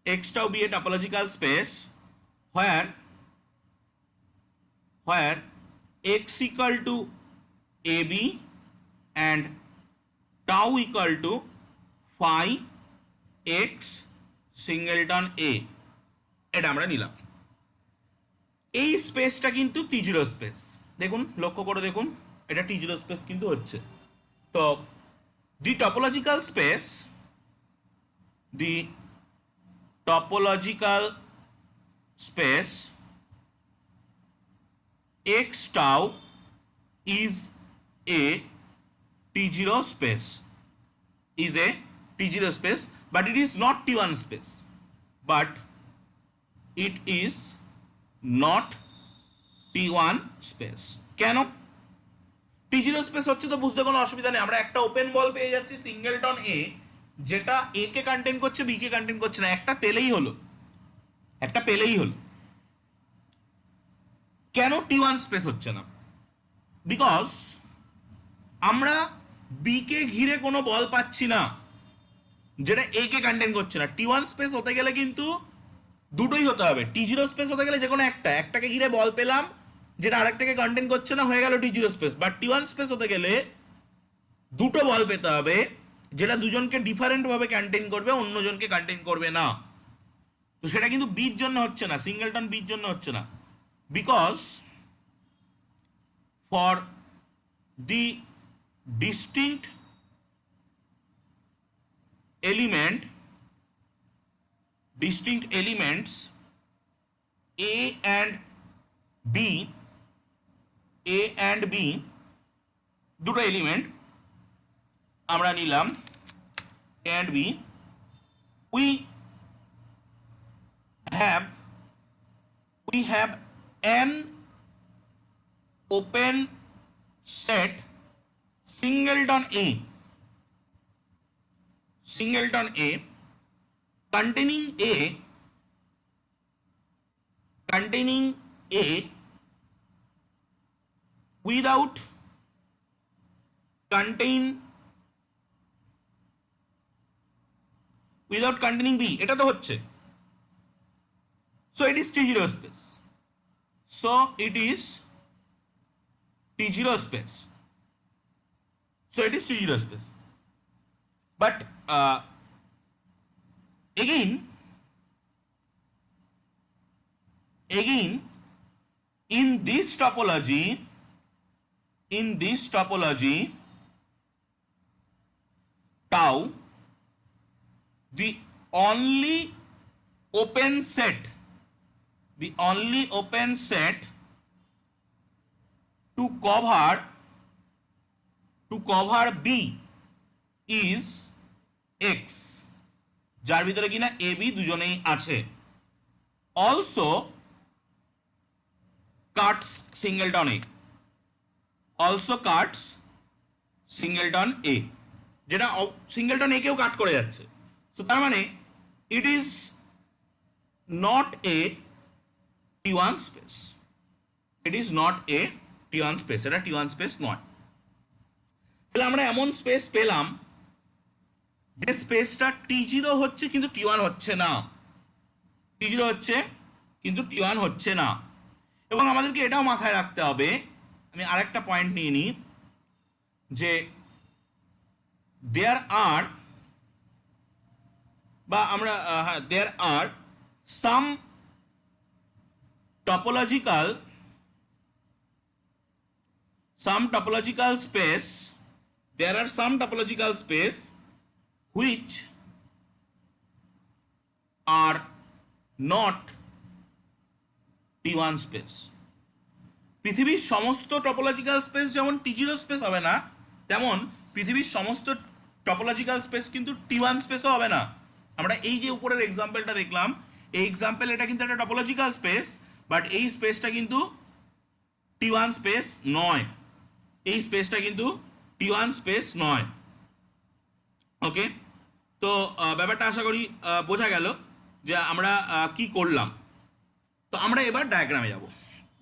x tau be a topological space where x equal to ab and tau equal to phi x singleton a। এটা আমরা নিলাম। এই স্পেসটা কিন্তু t0 স্পেস, দেখুন লক্ষ্য করে দেখুন এটা t0 স্পেস কিন্তু হচ্ছে। তো the topological space x tau is a t0 space, is a t0 space, but it is not t1 space, but it is not t1 space। কেন t0 স্পেস হচ্ছে? তো বুঝতে কোনো অসুবিধা নেই, আমরা একটা ওপেন বল পেয়ে যাচ্ছি সিঙ্গেলটন এ, যেটা এ কে কন্টেইন করছে বি কে কন্টেইন করছে না, একটা পেলেই হলো, একটা পেলেই হলো। কেন t1 স্পেস হচ্ছে না? বিকজ আমরা বি কে ঘিরে কোনো বল পাচ্ছি না যেটা এ কে কন্টেইন করছে না। t1 স্পেস হতে গেলে কিন্তু দুটোই হতে হবে, t0 স্পেস হতে গেলে যে কোনো একটাকে ঘিরে বল পেলাম যেটা আরেকটাকে কন্টেইন করছে না, হয়ে গেল t0 space. But t1 space হতে গেলে দুটো বল পেতে হবে যেটা দুজনকে ডিফারেন্ট ভাবে কন্টেইন করবে, অন্যজনকে কন্টেইন করবে না। তো সেটা কিন্তু বির জন্য হচ্ছে না, সিঙ্গেলটন বির জন্য হচ্ছে না, because for the distinct elements a and b, দুটো এলিমেন্ট আমরা নিলাম a and b, we have we have an open set singleton A containing A without containing B, এটা তো হচ্ছে। So it is T0 space. So it is T0 space. So it is T0 space. But again in this topology tau, the only open set to cover B is X, যার ভিতরে কিনা A B দুজনেই আছে। Also cuts singleton A, যেটা singleton এ কেও কাট করে যাচ্ছে। So তার মানে it is not a T1 space, এটা T1 স্পেস নয়। তাহলে আমরা এমন স্পেস পেলাম যে স্পেসটা T0 হচ্ছে কিন্তু T1 হচ্ছে না, T0 হচ্ছে কিন্তু T1 হচ্ছে না। এবং আমাদেরকে এটাও মাথায় রাখতে হবে, আমি আরেকটা পয়েন্ট নিয়ে নিই, যে there are some topological space which are not T1 space. পৃথিবীর সমস্ত টপোলজিক্যাল স্পেস যেমন T0 স্পেস হবে না, তেমন পৃথিবীর সমস্ত টপোলজিক্যাল স্পেস কিন্তু T1 স্পেসও হবে না। আমরা এই যে উপরের এক্সাম্পলটা দেখলাম, এই এক্সাম্পল এটা কিন্তু একটা টপোলজিক্যাল স্পেস, বাট এই স্পেসটা কিন্তু T1 স্পেস নয়, T1 স্পেস নয়। ওকে, তো ব্যাপারটা আশা করি বোঝা গেল যে আমরা কি করলাম। তো আমরা এবার ডায়াগ্রামে যাব,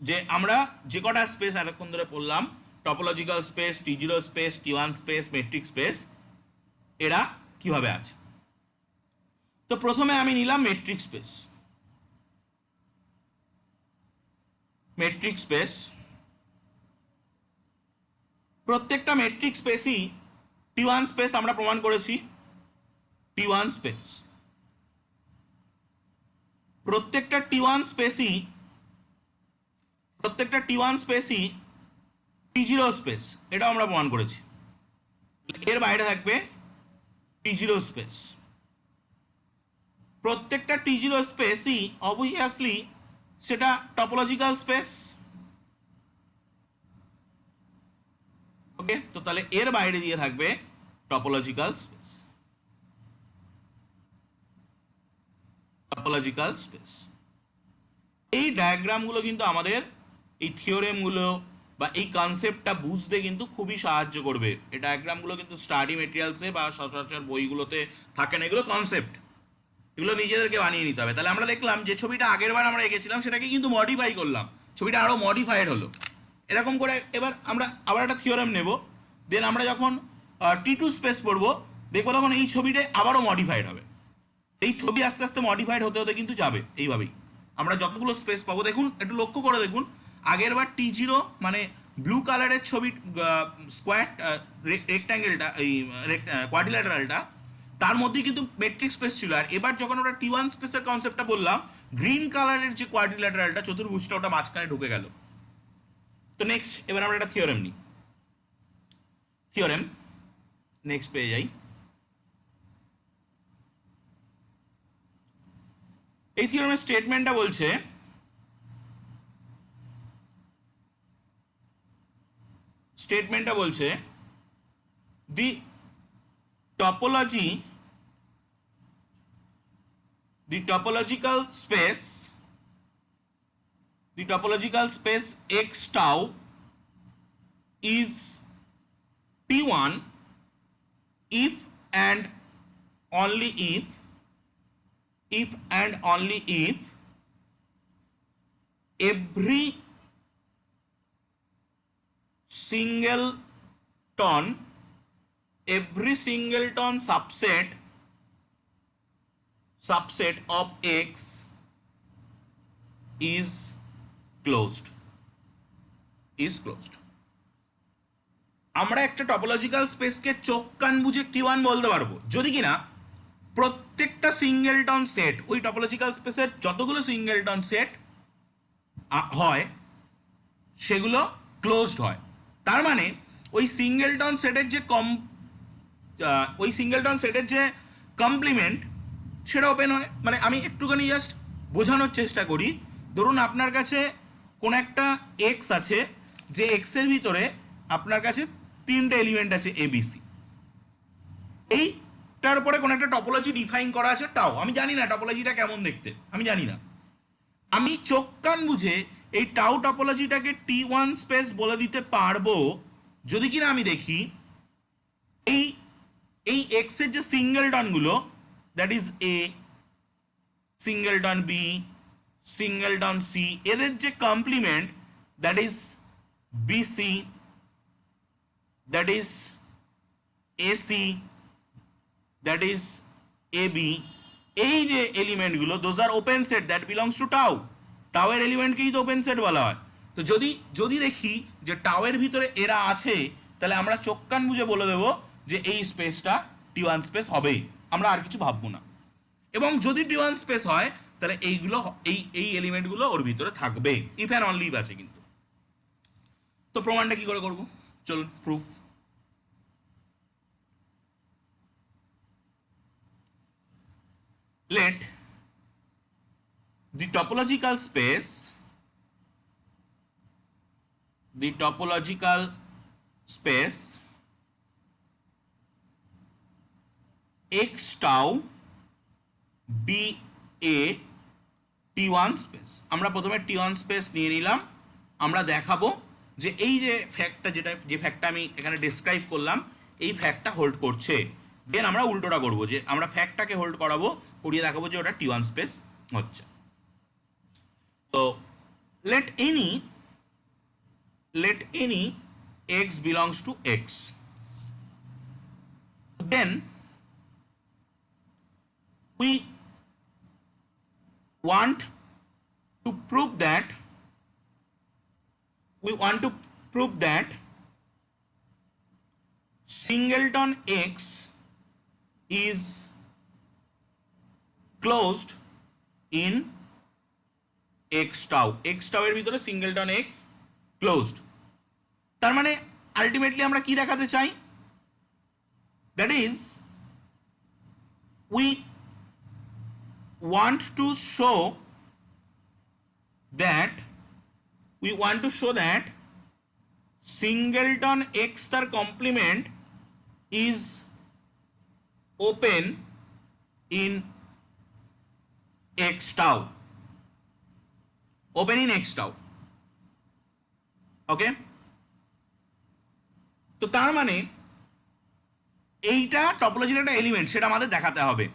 যে আমরা যে কটা স্পেস এতক্ষণ ধরে পড়লাম, topological space, T0 space, T1 space, metric space, এরা কিভাবে আছে। তো প্রথমে আমি নিলাম মেট্রিক স্পেস। প্রত্যেকটা মেট্রিক স্পেসই T1 স্পেস আমরা প্রমাণ করেছি, T1 স্পেস। প্রত্যেকটা T1 স্পেসই T0 স্পেস, এটাও আমরা প্রমাণ করেছি। এর বাইরে থাকবে T0 স্পেস। প্রত্যেকটা T0 স্পেসই অবভিয়াসলি সেটা টপোলজিক্যাল স্পেস। ওকে, তো তাহলে এর বাইরে দিয়ে থাকবে টপোলজিক্যাল স্পেস। এই ডায়াগ্রামগুলো কিন্তু আমাদের এই থিওরেমগুলো বা এই কনসেপ্টটা বুঝতে কিন্তু খুবই সাহায্য করবে। এই ডায়াগ্রামগুলো কিন্তু স্টাডি মেটেরিয়ালসে বা সচরাচর বইগুলোতে থাকে না, এগুলো কনসেপ্ট, এগুলো নিজেদেরকে বানিয়ে নিতে হবে। তাহলে আমরা দেখলাম যে ছবিটা আগের বার আমরা এঁকেছিলাম সেটাকে কিন্তু মডিফাই করলাম, ছবিটা আরও মডিফাইড হলো। এরকম করে এবার আমরা আবার একটা থিওরেম নেব, দেন আমরা যখন T2 স্পেস পড়বো দেখবো তখন এই ছবিটা আবারও মডিফাইড হবে। এই ছবি আস্তে আস্তে মডিফাইড হতে হতে কিন্তু যাবে এইভাবেই। আমরা যতগুলো স্পেস পাবো, দেখুন একটু লক্ষ্য করে দেখুন, আগের বার T0 মানে ব্লু কালারের ছবি স্কোয়ার রেক্ট্যাঙ্গেলটা, এই কোয়াড্রিল্যাটারালটা, তার মধ্যে কিন্তু মেট্রিক স্পেস ছিল। আর এবার যখন আমরা T1 স্পেসের কনসেপ্টটা বললাম, গ্রিন কালারের যে কোয়াড্রিল্যাটারালটা চতুর্ভুজটা, ওটা মাঝখানে ঢুকে গেল। তো নেক্সট এবার আমরা একটা থিওরেম নিই। থিওরেম নেক্সট পেয়ে যাই। এই থিওরেমের স্টেটমেন্টটা বলছে the topology the topological space x tau is T1 if and only if every singleton subset of X is closed. আমরা একটা টপোলজিক্যাল স্পেসকে চোখ কান বুঝে T1 বলতে পারবো যদি কিনা প্রত্যেকটা সিঙ্গেলটন সেট, ওই টপোলজিক্যাল স্পেসের যতগুলো সিঙ্গেলটন সেট হয় সেগুলো ক্লোজড হয়। তার মানে ওই সিঙ্গেলটন সেটের যে কমপ্লিমেন্ট সেটা ওপেন হয়। মানে আমি একটুখানি জাস্ট বোঝানোর চেষ্টা করি। ধরুন আপনার কাছে কোন একটা এক্স আছে, যে এক্সের ভিতরে আপনার কাছে তিনটে এলিমেন্ট আছে এবিসি। এইটার উপরে কোন একটা টপোলজি ডিফাইন করা আছে টাও। আমি জানি না টপোলজিটা কেমন দেখতে, আমি জানি না। আমি চোখ কান বুঝে এই টাও টপোলজিটাকে T1 স্পেস বলে দিতে পারবো যদি কিনা আমি দেখি এই এক্স এর যে সিঙ্গেলটন গুলো, that is A, singleton B, singleton C, এদের যে complement that is B C, that is A C, that is A B, এই যে এলিমেন্টগুলো those are open set that belongs to tau. টাওয়ের এলিমেন্টকেই তো ওপেন সেট বলা হয়। তো যদি দেখি যে টাওয়ের ভিতরে এরা আছে, তাহলে আমরা চোখ কান বুঝে বলে দেবো যে এই স্পেসটা T1 স্পেস হবেই, আমরা আর কিছু ভাববো না। এবং যদি T1 স্পেস হয় তাহলে এইগুলো এই এলিমেন্টগুলো ওর ভিতরে থাকবে, ইফ অ্যান্ড অনলি আছে কিন্তু। তো প্রমাণটা কি করে করব? চলুন proof. Let the topological space x tau be a T1 space. আমরা প্রথমে T1 স্পেস নিয়ে নিলাম। আমরা দেখাবো যে এই যে ফ্যাক্টটা আমি এখানে ডিসক্রাইব করলাম, এই ফ্যাক্টটা হোল্ড করছে। দেন আমরা উল্টোটা করবো, যে আমরা ফ্যাক্টটাকে হোল্ড করিয়ে দেখাবো যে ওটা T1 স্পেস হচ্ছে। তো let any x belongs to x, then we want to prove that singleton x is closed in x tau এর ভিতরে সিঙ্গেলটন x ক্লোজড। তার মানে আলটিমেটলি আমরা কি দেখাতে চাই? That is we want to show that singleton x তার complement is open in x tau, okay? তো তার মানে এইটা টপোলজির একটা এলিমেন্ট, সেটা আমাদের দেখাতে হবে।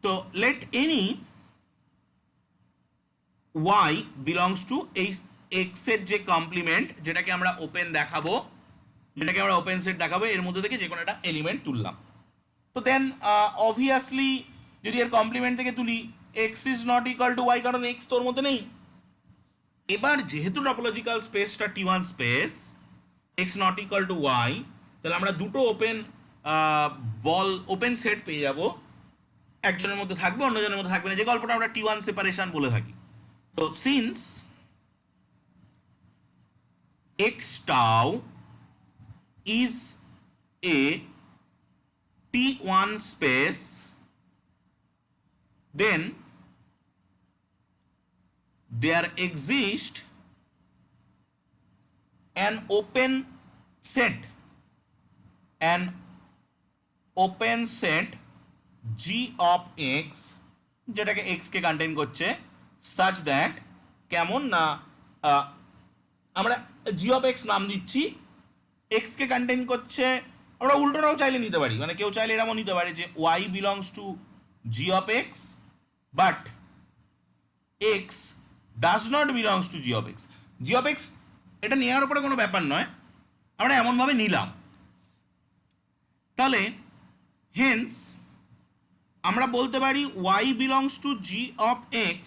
তো let any y belongs to এই x এর যে কমপ্লিমেন্ট, যেটাকে আমরা ওপেন সেট দেখাবো, এর মধ্যে থেকে যে কোনো একটা এলিমেন্ট তুললাম। তো দেন অবভিয়াসলি যদি এর কমপ্লিমেন্ট থেকে তুলি x is not equal two y, কারণ x তোর মধ্যে নেই। এবার যেহেতু টপোলজিক্যাল স্পেসটা T1 space, x not equal two y, তাহলে আমরা দুটো ওপেন সেট পেয়ে যাব। একজনের মধ্যে থাকবে, অন্যজনের মধ্যে থাকবে না, যে গল্পটা আমরা T1 সেপারেশন বলে থাকি। তো since x tau is a T1 space, then there exists an open set G of x যেটাকে এক্স কে কন্টেন করছে, সাচ দ্যাট কেমন না আমরা জি অফ এক্স নাম দিচ্ছি, এক্স কে কন্টেন করছে। আমরা উল্টোটাও চাইলে নিতে পারি, মানে কেউ চাইলে এরকম নিতে পারে যে Y belongs to G of X but X does not belongs to G of X. G of X এটা নেওয়ার উপরে কোনো ব্যাপার নয়, আমরা এমনভাবে নিলাম। তাহলে হেন্স আমরা বলতে পারি y belongs to g of x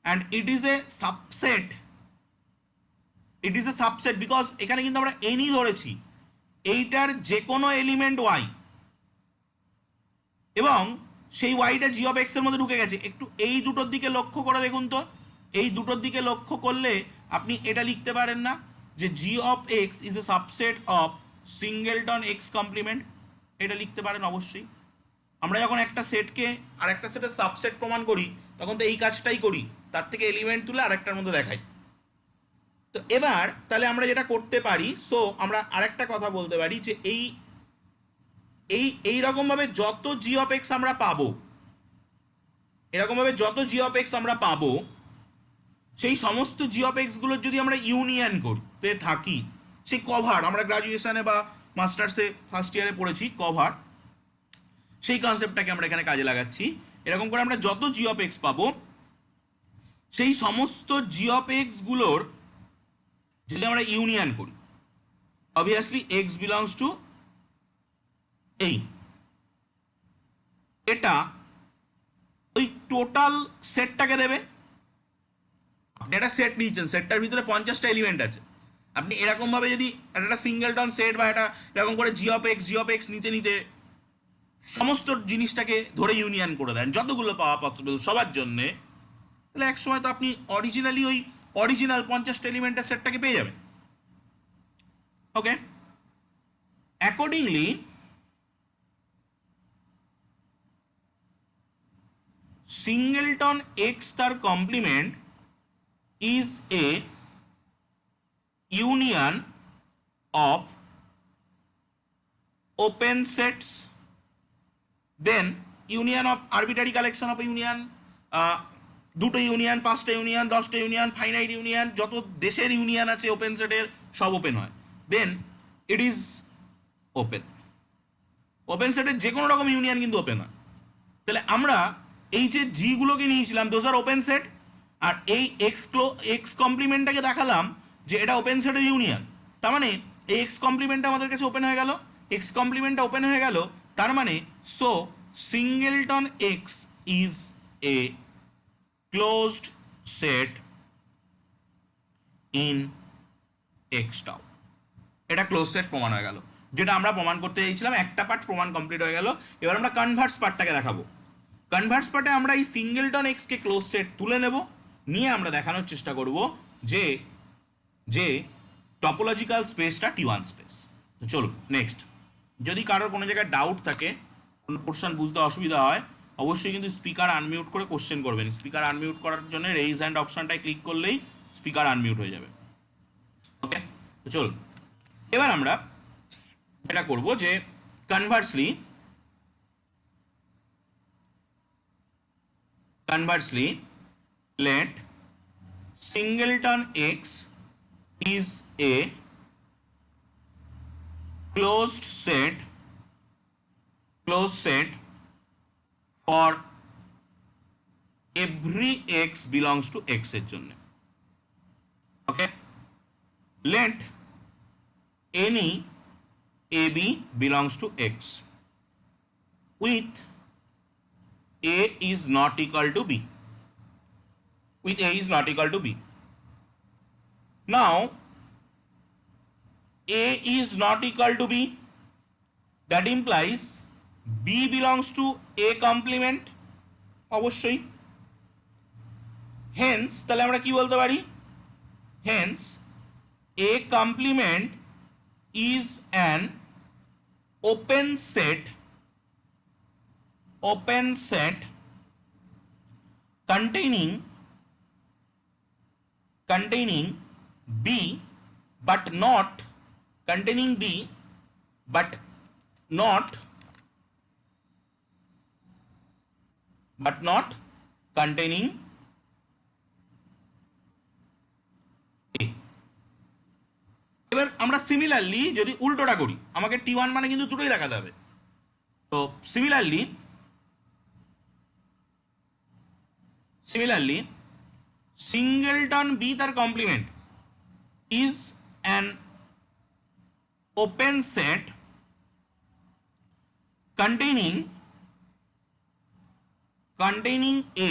and it is a subset, it is a subset because এখানে কিন্তু আমরা any ধরেছি, এইটার যে কোনো এলিমেন্ট y এবং সেই ওয়াইটা জি অফ এক্স এর মধ্যে ঢুকে গেছে। একটু এই দুটোর দিকে লক্ষ্য করে দেখুন তো, এই দুটোর দিকে লক্ষ্য করলে আপনি এটা লিখতে পারেন না যে G of X is a subset of singleton X complement? এটা লিখতে পারেন অবশ্যই। আমরা যখন একটা সেটকে আর একটা সেটের সাবসেট প্রমাণ করি তখন তো এই কাজটাই করি, তার থেকে এলিমেন্ট তুলে আরেকটার মধ্যে দেখাই। তো এবার তাহলে আমরা যেটা করতে পারি, সো আমরা আরেকটা কথা বলতে পারি যে এই এই এইরকমভাবে যত জি অফ এক্স আমরা পাবো, এরকমভাবে যত জি অফ এক্স আমরা পাবো, সেই সমস্ত জি অফ এক্সগুলোর যদি আমরা ইউনিয়ন করতে থাকি, সেই কভার আমরা গ্রাজুয়েশনে বা মাস্টার্সে ফার্স্ট ইয়ারে পড়েছি কভার, সেই কনসেপ্টটাকে আমরা এখানে কাজে লাগাচ্ছি। এরকম করে আমরা যত জি অফ এক্স পাবো, সেই সমস্ত জি অফ এক্সগুলোর যদি আমরা ইউনিয়ন করি, অবভিয়াসলি এক্স বিলংস টু এই, এটা ওই টোটাল সেটটাকে দেবে। আপনি একটা সেট নিয়েছেন, সেটটার ভিতরে 50টা এলিমেন্ট আছে, আপনি এরকমভাবে যদি একটা সিঙ্গেলটন সেট বা এটা এরকম করে জি অফ এক্স নিতে নিতে সমস্ত জিনিসটাকে ধরে ইউনিয়ন করে দেন যতগুলো পাওয়া পসিবল সবার জন্যে, তাহলে এক সময় তো আপনি অরিজিনালি ওই অরিজিনাল 50টা এলিমেন্টের সেটটাকে পেয়ে যাবেন। ওকে, অ্যাকর্ডিংলি singleton x তার complement is a union of open sets, then union of arbitrary collection of union, দুটো ইউনিয়ন, 5টা ইউনিয়ন, 10টা ইউনিয়ন, ফাইনাইট ইউনিয়ন, যত দেশের ইউনিয়ন আছে ওপেন সেটের সব ওপেন হয়, দেন ইট ইজ ওপেন। ওপেন সেটের যে কোনো রকম ইউনিয়ন কিন্তু ওপেন হয়। তাহলে আমরা এই যে জি গুলোকে নিয়েছিলাম দোজ আর ওপেন সেট, আর এই এক্স কমপ্লিমেন্টটাকে দেখালাম যে এটা ওপেন সেটের ইউনিয়ন, তার মানে এই এক্স কমপ্লিমেন্টটা আমাদের কাছে ওপেন হয়ে গেল, এক্স কমপ্লিমেন্টটা ওপেন হয়ে গেল, তার মানে so singleton x is A closed set in x tau. এটা ক্লোজ সেট প্রমাণ হয়ে গেল, যেটা আমরা প্রমাণ করতে চাইছিলাম। একটা পার্ট প্রমাণ কমপ্লিট হয়ে গেল, এবার আমরা কনভার্স পার্টটাকে দেখাবো। কনভার্স পার্টে আমরা এই সিঙ্গেলটন এক্সকে ক্লোজ সেট তুলে নেব, নিয়ে আমরা দেখানোর চেষ্টা করব যে যে টপোলজিক্যাল স্পেসটা টি1 স্পেস। তো চলুন নেক্সট। যদি কারোর কোনো জায়গায় ডাউট থাকে, কোনো পোর্শন বুঝতে অসুবিধা হয়, অবশ্যই কিন্তু স্পিকার আনমিউট করে কোশ্চেন করবেন। স্পিকার আনমিউট করার জন্য রেইজ হ্যান্ড অপশনটায় ক্লিক করলেই স্পিকার আনমিউট হয়ে যাবে। ওকে, তো চলুন এবার আমরা এটা করব যে conversely let singleton x is a closed set for every x belongs to x এর জন্য। ওকে, let any ab belongs to x with a is not equal to b, with a is not equal to b. Now a is not equal to b, that implies b belongs to a complement অবশ্যই। hence তাহলে আমরা কি বলতে পারি, hence a complement is an open set containing b but not but not containing A. এবার আমরা similarly যদি উল্টোটা করি, আমাকে T1 মানে কিন্তু দুটোই দেখাতে হবে। তো সিমিলারলি singleton B তার complement is an open set containing A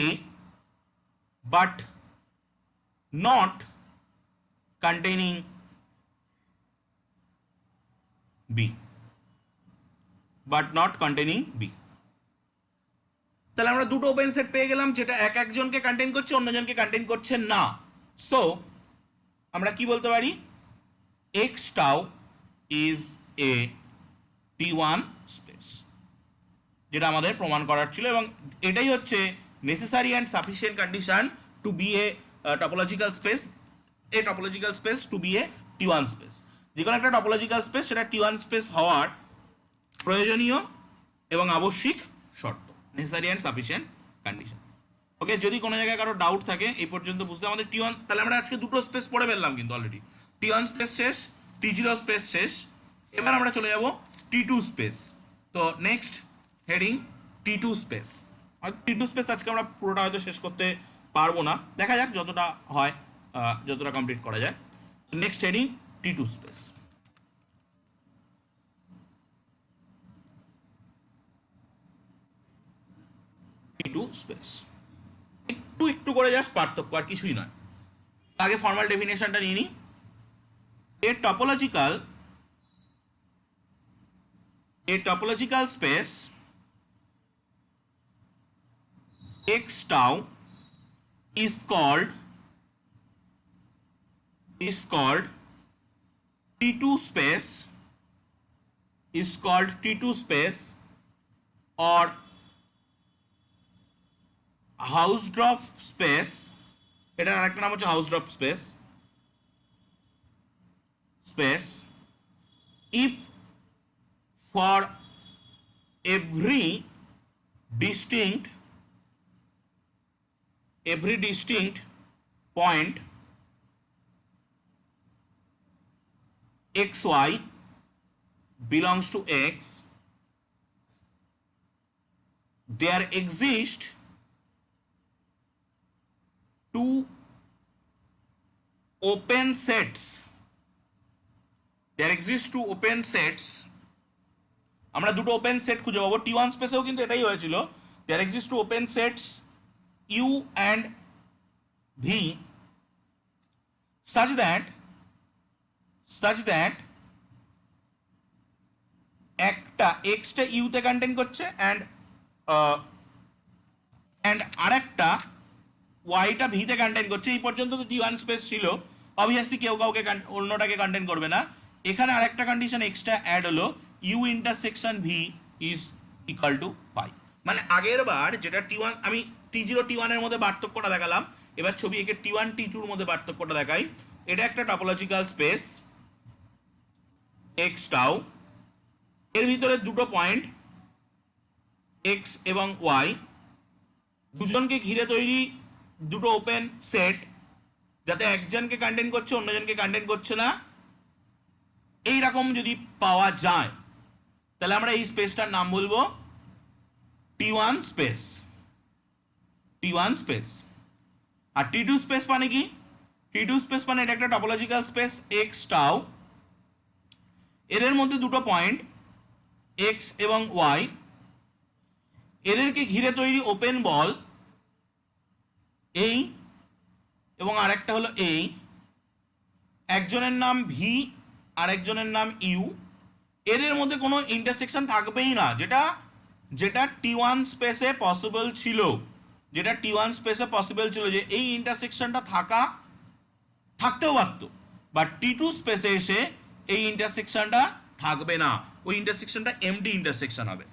but not containing B, but not containing B। তাহলে আমরা দুটো ওপেন সেট পেয়ে গেলাম যেটা একজনকে কন্টেইন করছে, অন্যজনকে কন্টেইন করছে না। সো আমরা কি বলতে পারি, x tau is a T1 space, যেটা আমাদের প্রমাণ করার ছিল, এবং এটাই হচ্ছে necessary and sufficient condition to be a topological space, to be a T1 space. যে কোনো একটা টপোলজিক্যাল স্পেস সেটা T1 স্পেস হওয়ার প্রয়োজনীয় এবং আবশ্যিক শর্ত, নেসেসারি অ্যান্ড সাফিসিয়েন্ট কন্ডিশন। ওকে, যদি কোনো জায়গায় কারো ডাউট থাকে এই পর্যন্ত বুঝতে, আমাদের T1, তাহলে আমরা আজকে দুটো স্পেস পড়ে ফেললাম কিন্তু অলরেডি। T1 স্পেস শেষ, T0 স্পেস শেষ, এবার আমরা চলে যাব T2 স্পেস। তো next heading T2 space. T2 space আজকে আমরা পুরোটা হয়তো শেষ করতে পারবো না, দেখা যাক যতটা হয়, যতটা কমপ্লিট করা যায়। Next heading T2 space. T2 space একটু করে জাস্ট পার্থক্য, আর কিছুই নয়। আগে ফর্মাল ডেফিনেশনটা নিয়ে নিই। A topological space x tau is called T2 space, or Hausdorff space। এটার আরেকটা নাম হচ্ছে Hausdorff space if for every distinct point xy belongs to x, there exist two open sets, আমরা দুটো ওপেন সেট খুঁজে পাবো। T1 স্পেসেও কিন্তু এটাই হয়েছিল, there exist two open sets U and V such that একটা x টা U তে কন্টেইন করছে and আরেকটা y টা V তে কন্টেইন করছে। এই পর্যন্ত তো T1 স্পেস ছিল, অবভিয়াসলি কেউ কাউকে অন্যটাকে কন্টেইন করবে না। এখানে আরেকটা কন্ডিশন এক্সট্রা অ্যাড হলো, U intersection V is equal to pi. মানে আগের বার যেটা T1, আমি T0 T1 এর মধ্যে পার্থক্যটা দেখালাম, এবার ছবি একে T1 T2 এর মধ্যে পার্থক্যটা দেখাই। এটা একটা টপোলজিক্যাল স্পেস x tau, এর ভিতরে দুটো পয়েন্ট x এবং y, দুজনকে ঘিরে তৈরি দুটো ওপেন সেট, যাতে একজনকে কন্টেইন করছে অন্যজনকে কন্টেইন করছে না, এইরকম যদি পাওয়া যায় তাহলে আমরা এই স্পেসটার নাম বলবো T1 স্পেস। আর T2 স্পেস মানে কি? T2 স্পেস মানে এটা একটা টপোলজিক্যাল স্পেস x tau, এদের মধ্যে দুটো পয়েন্ট x এবং y, এদেরকে ঘিরে তৈরি ওপেন বল এই এবং আরেকটা হলো এই, একজনের নাম V আর একজনের নাম U, এদের মধ্যে কোনো ইন্টারসেকশন থাকবেই না, যেটা T1 স্পেসে পসিবল ছিল, যে এই ইন্টারসেকশনটা থাকতেও পারতো, বাট T2 স্পেসে এসে এই ইন্টারসেকশনটা থাকবে না, ওই ইন্টারসেকশনটা এমটি ইন্টারসেকশন হবে।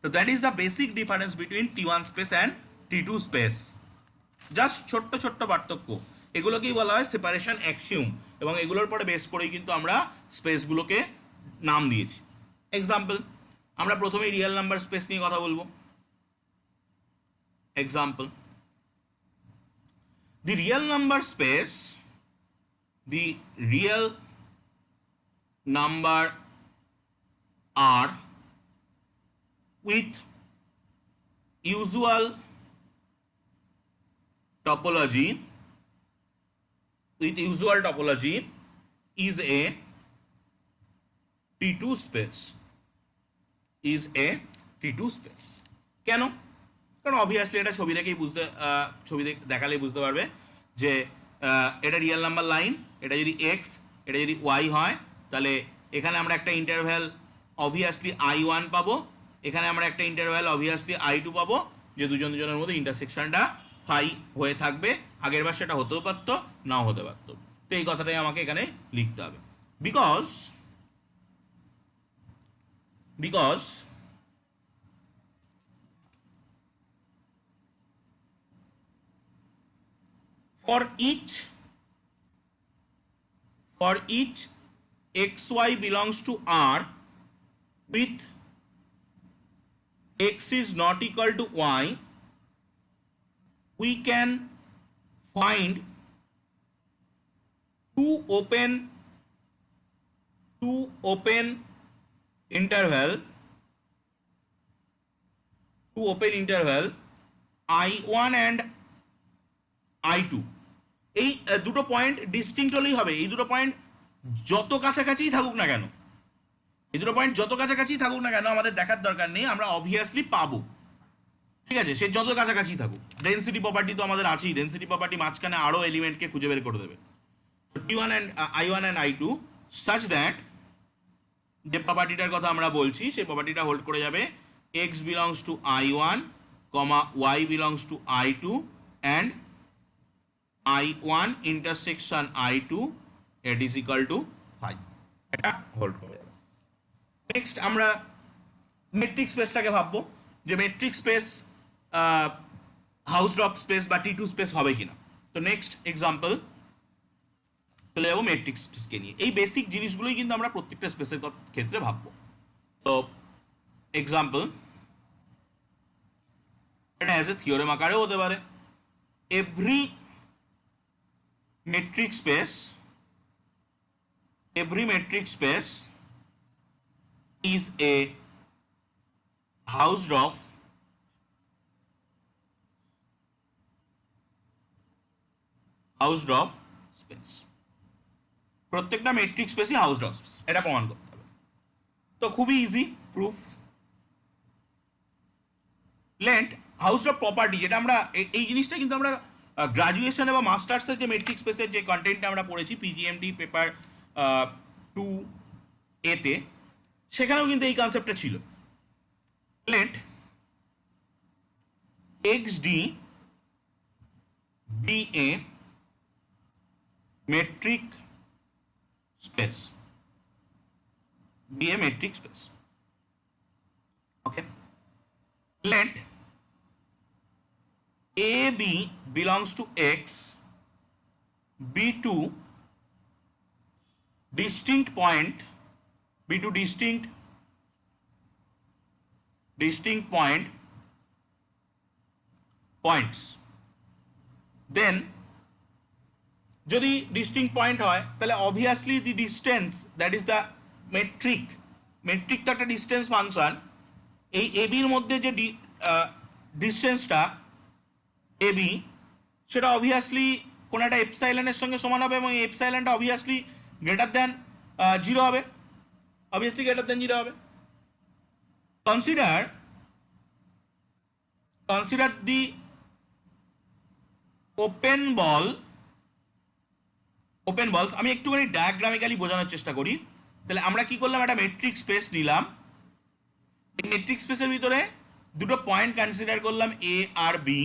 তো that is the basic difference between T1 space and T2 space. Just ছোট্ট পার্থক্য, এগুলোকেই বলা হয় সেপারেশন অ্যাক্সিওম, এবং এগুলোর পরে বেস করেই কিন্তু আমরা স্পেসগুলোকে নাম দিয়েছি। এক্সাম্পল, আমরা প্রথমেই রিয়েল নাম্বার স্পেস নিয়ে কথা বলবো। example, the real number space, the real number R with usual topology is a T2 space, কেন? কারণ অবভিয়াসলি এটা ছবি দেখালেই বুঝতে পারবে যে এটা রিয়েল নাম্বার লাইন, এটা যদি এক্স, এটা যদি ওয়াই হয়, তাহলে এখানে আমরা একটা ইন্টারভ্যাল অবভিয়াসলি I1 পাবো, এখানে আমরা একটা ইন্টারভ্যাল অবভিয়াসলি I2 পাবো, যে দুজনের মধ্যে ইন্টারসেকশনটা ফাই হয়ে থাকবে। আগের বার সেটা হতেও পারতো, নাও হতে পারতো। তো এই কথাটাই আমাকে এখানে লিখতে হবে, because for each xy belongs to R with x is not equal to y, we can find two open interval I1 and I2। এই দুটো পয়েন্ট ডিস্টিংক্ট হলেই হবে। এই দুটো পয়েন্ট যত কাছাকাছিই থাকুক না কেন, আমাদের দেখার দরকার নেই, আমরা অবভিয়াসলি পাবো। ঠিক আছে, সে যত কাছাকাছি থাকুক। ডেন্সিটি প্রপার্টি তো আমাদের আছেই, ডেন্সিটি প্রপার্টি মাঝখানে আরো এলিমেন্টকে খুঁজে বের করে দেবে। T1 and I1 and I2 such that যে প্রপার্টিটার কথা আমরা বলছি সেই প্রপার্টিটা হোল্ড করে যাবে x belongs to I1, y belongs to I2 and I1 intersection I2 it is equal to 5, এটা হোল্ড করে যাবে। নেক্সট আমরা মেট্রিক স্পেসটাকে ভাববো যে মেট্রিক স্পেস হাউসড্রপ স্পেস বা T2 স্পেস হবে কিনা। তো নেক্সট এক্সাম্পল চলে যাবো মেট্রিক স্পেসকে নিয়ে। এই বেসিক জিনিসগুলোই কিন্তু আমরা প্রত্যেকটা স্পেসের ক্ষেত্রে ভাববো। তো এক্সাম্পল, এটা অ্যাজ এ থিওরেম আকারেও হতে পারে। Every metric space is a Hausdorff space। প্রত্যেকটা মেট্রিক স্পেসই হাউসডর্ফ স্পেস, এটা প্রমাণ করতে হবে। তো খুবই ইজি প্রুফ। লেন্থ হাউসডর্ফ প্রপার্টি, যেটা আমরা এই জিনিসটা কিন্তু আমরা গ্রাজুয়েশন এবং মাস্টার্সের যে মেট্রিক স্পেসের যে কন্টেন্টটা আমরা পড়েছি পিজিএমটি পেপার 2A-তে, সেখানেও কিন্তু এই কনসেপ্টটা ছিল। Let XD be a metric space, okay, let AB belongs to X be two distinct points, then যদি ডিস্টিংক্ট পয়েন্ট হয় তাহলে obviously the distance that is the metric তো একটা ডিস্টেন্স ফাংশন। এই এবির মধ্যে যে ডিস্টেন্সটা এবি, সেটা অবভিয়াসলি কোনো একটা এপসাইলনের সঙ্গে সমান হবে এবং এই এপসাইলনটা অবভিয়াসলি গ্রেটার দ্যান 0 হবে, কনসিডার দি ওপেন বলস। আমি একটুখানি ডায়াগ্রামিক্যালি বোঝানোর চেষ্টা করি। তাহলে আমরা কি করলাম, একটা মেট্রিক স্পেস নিলাম, এই মেট্রিক স্পেসের ভিতরে দুটো পয়েন্ট কনসিডার করলাম এ আর বি।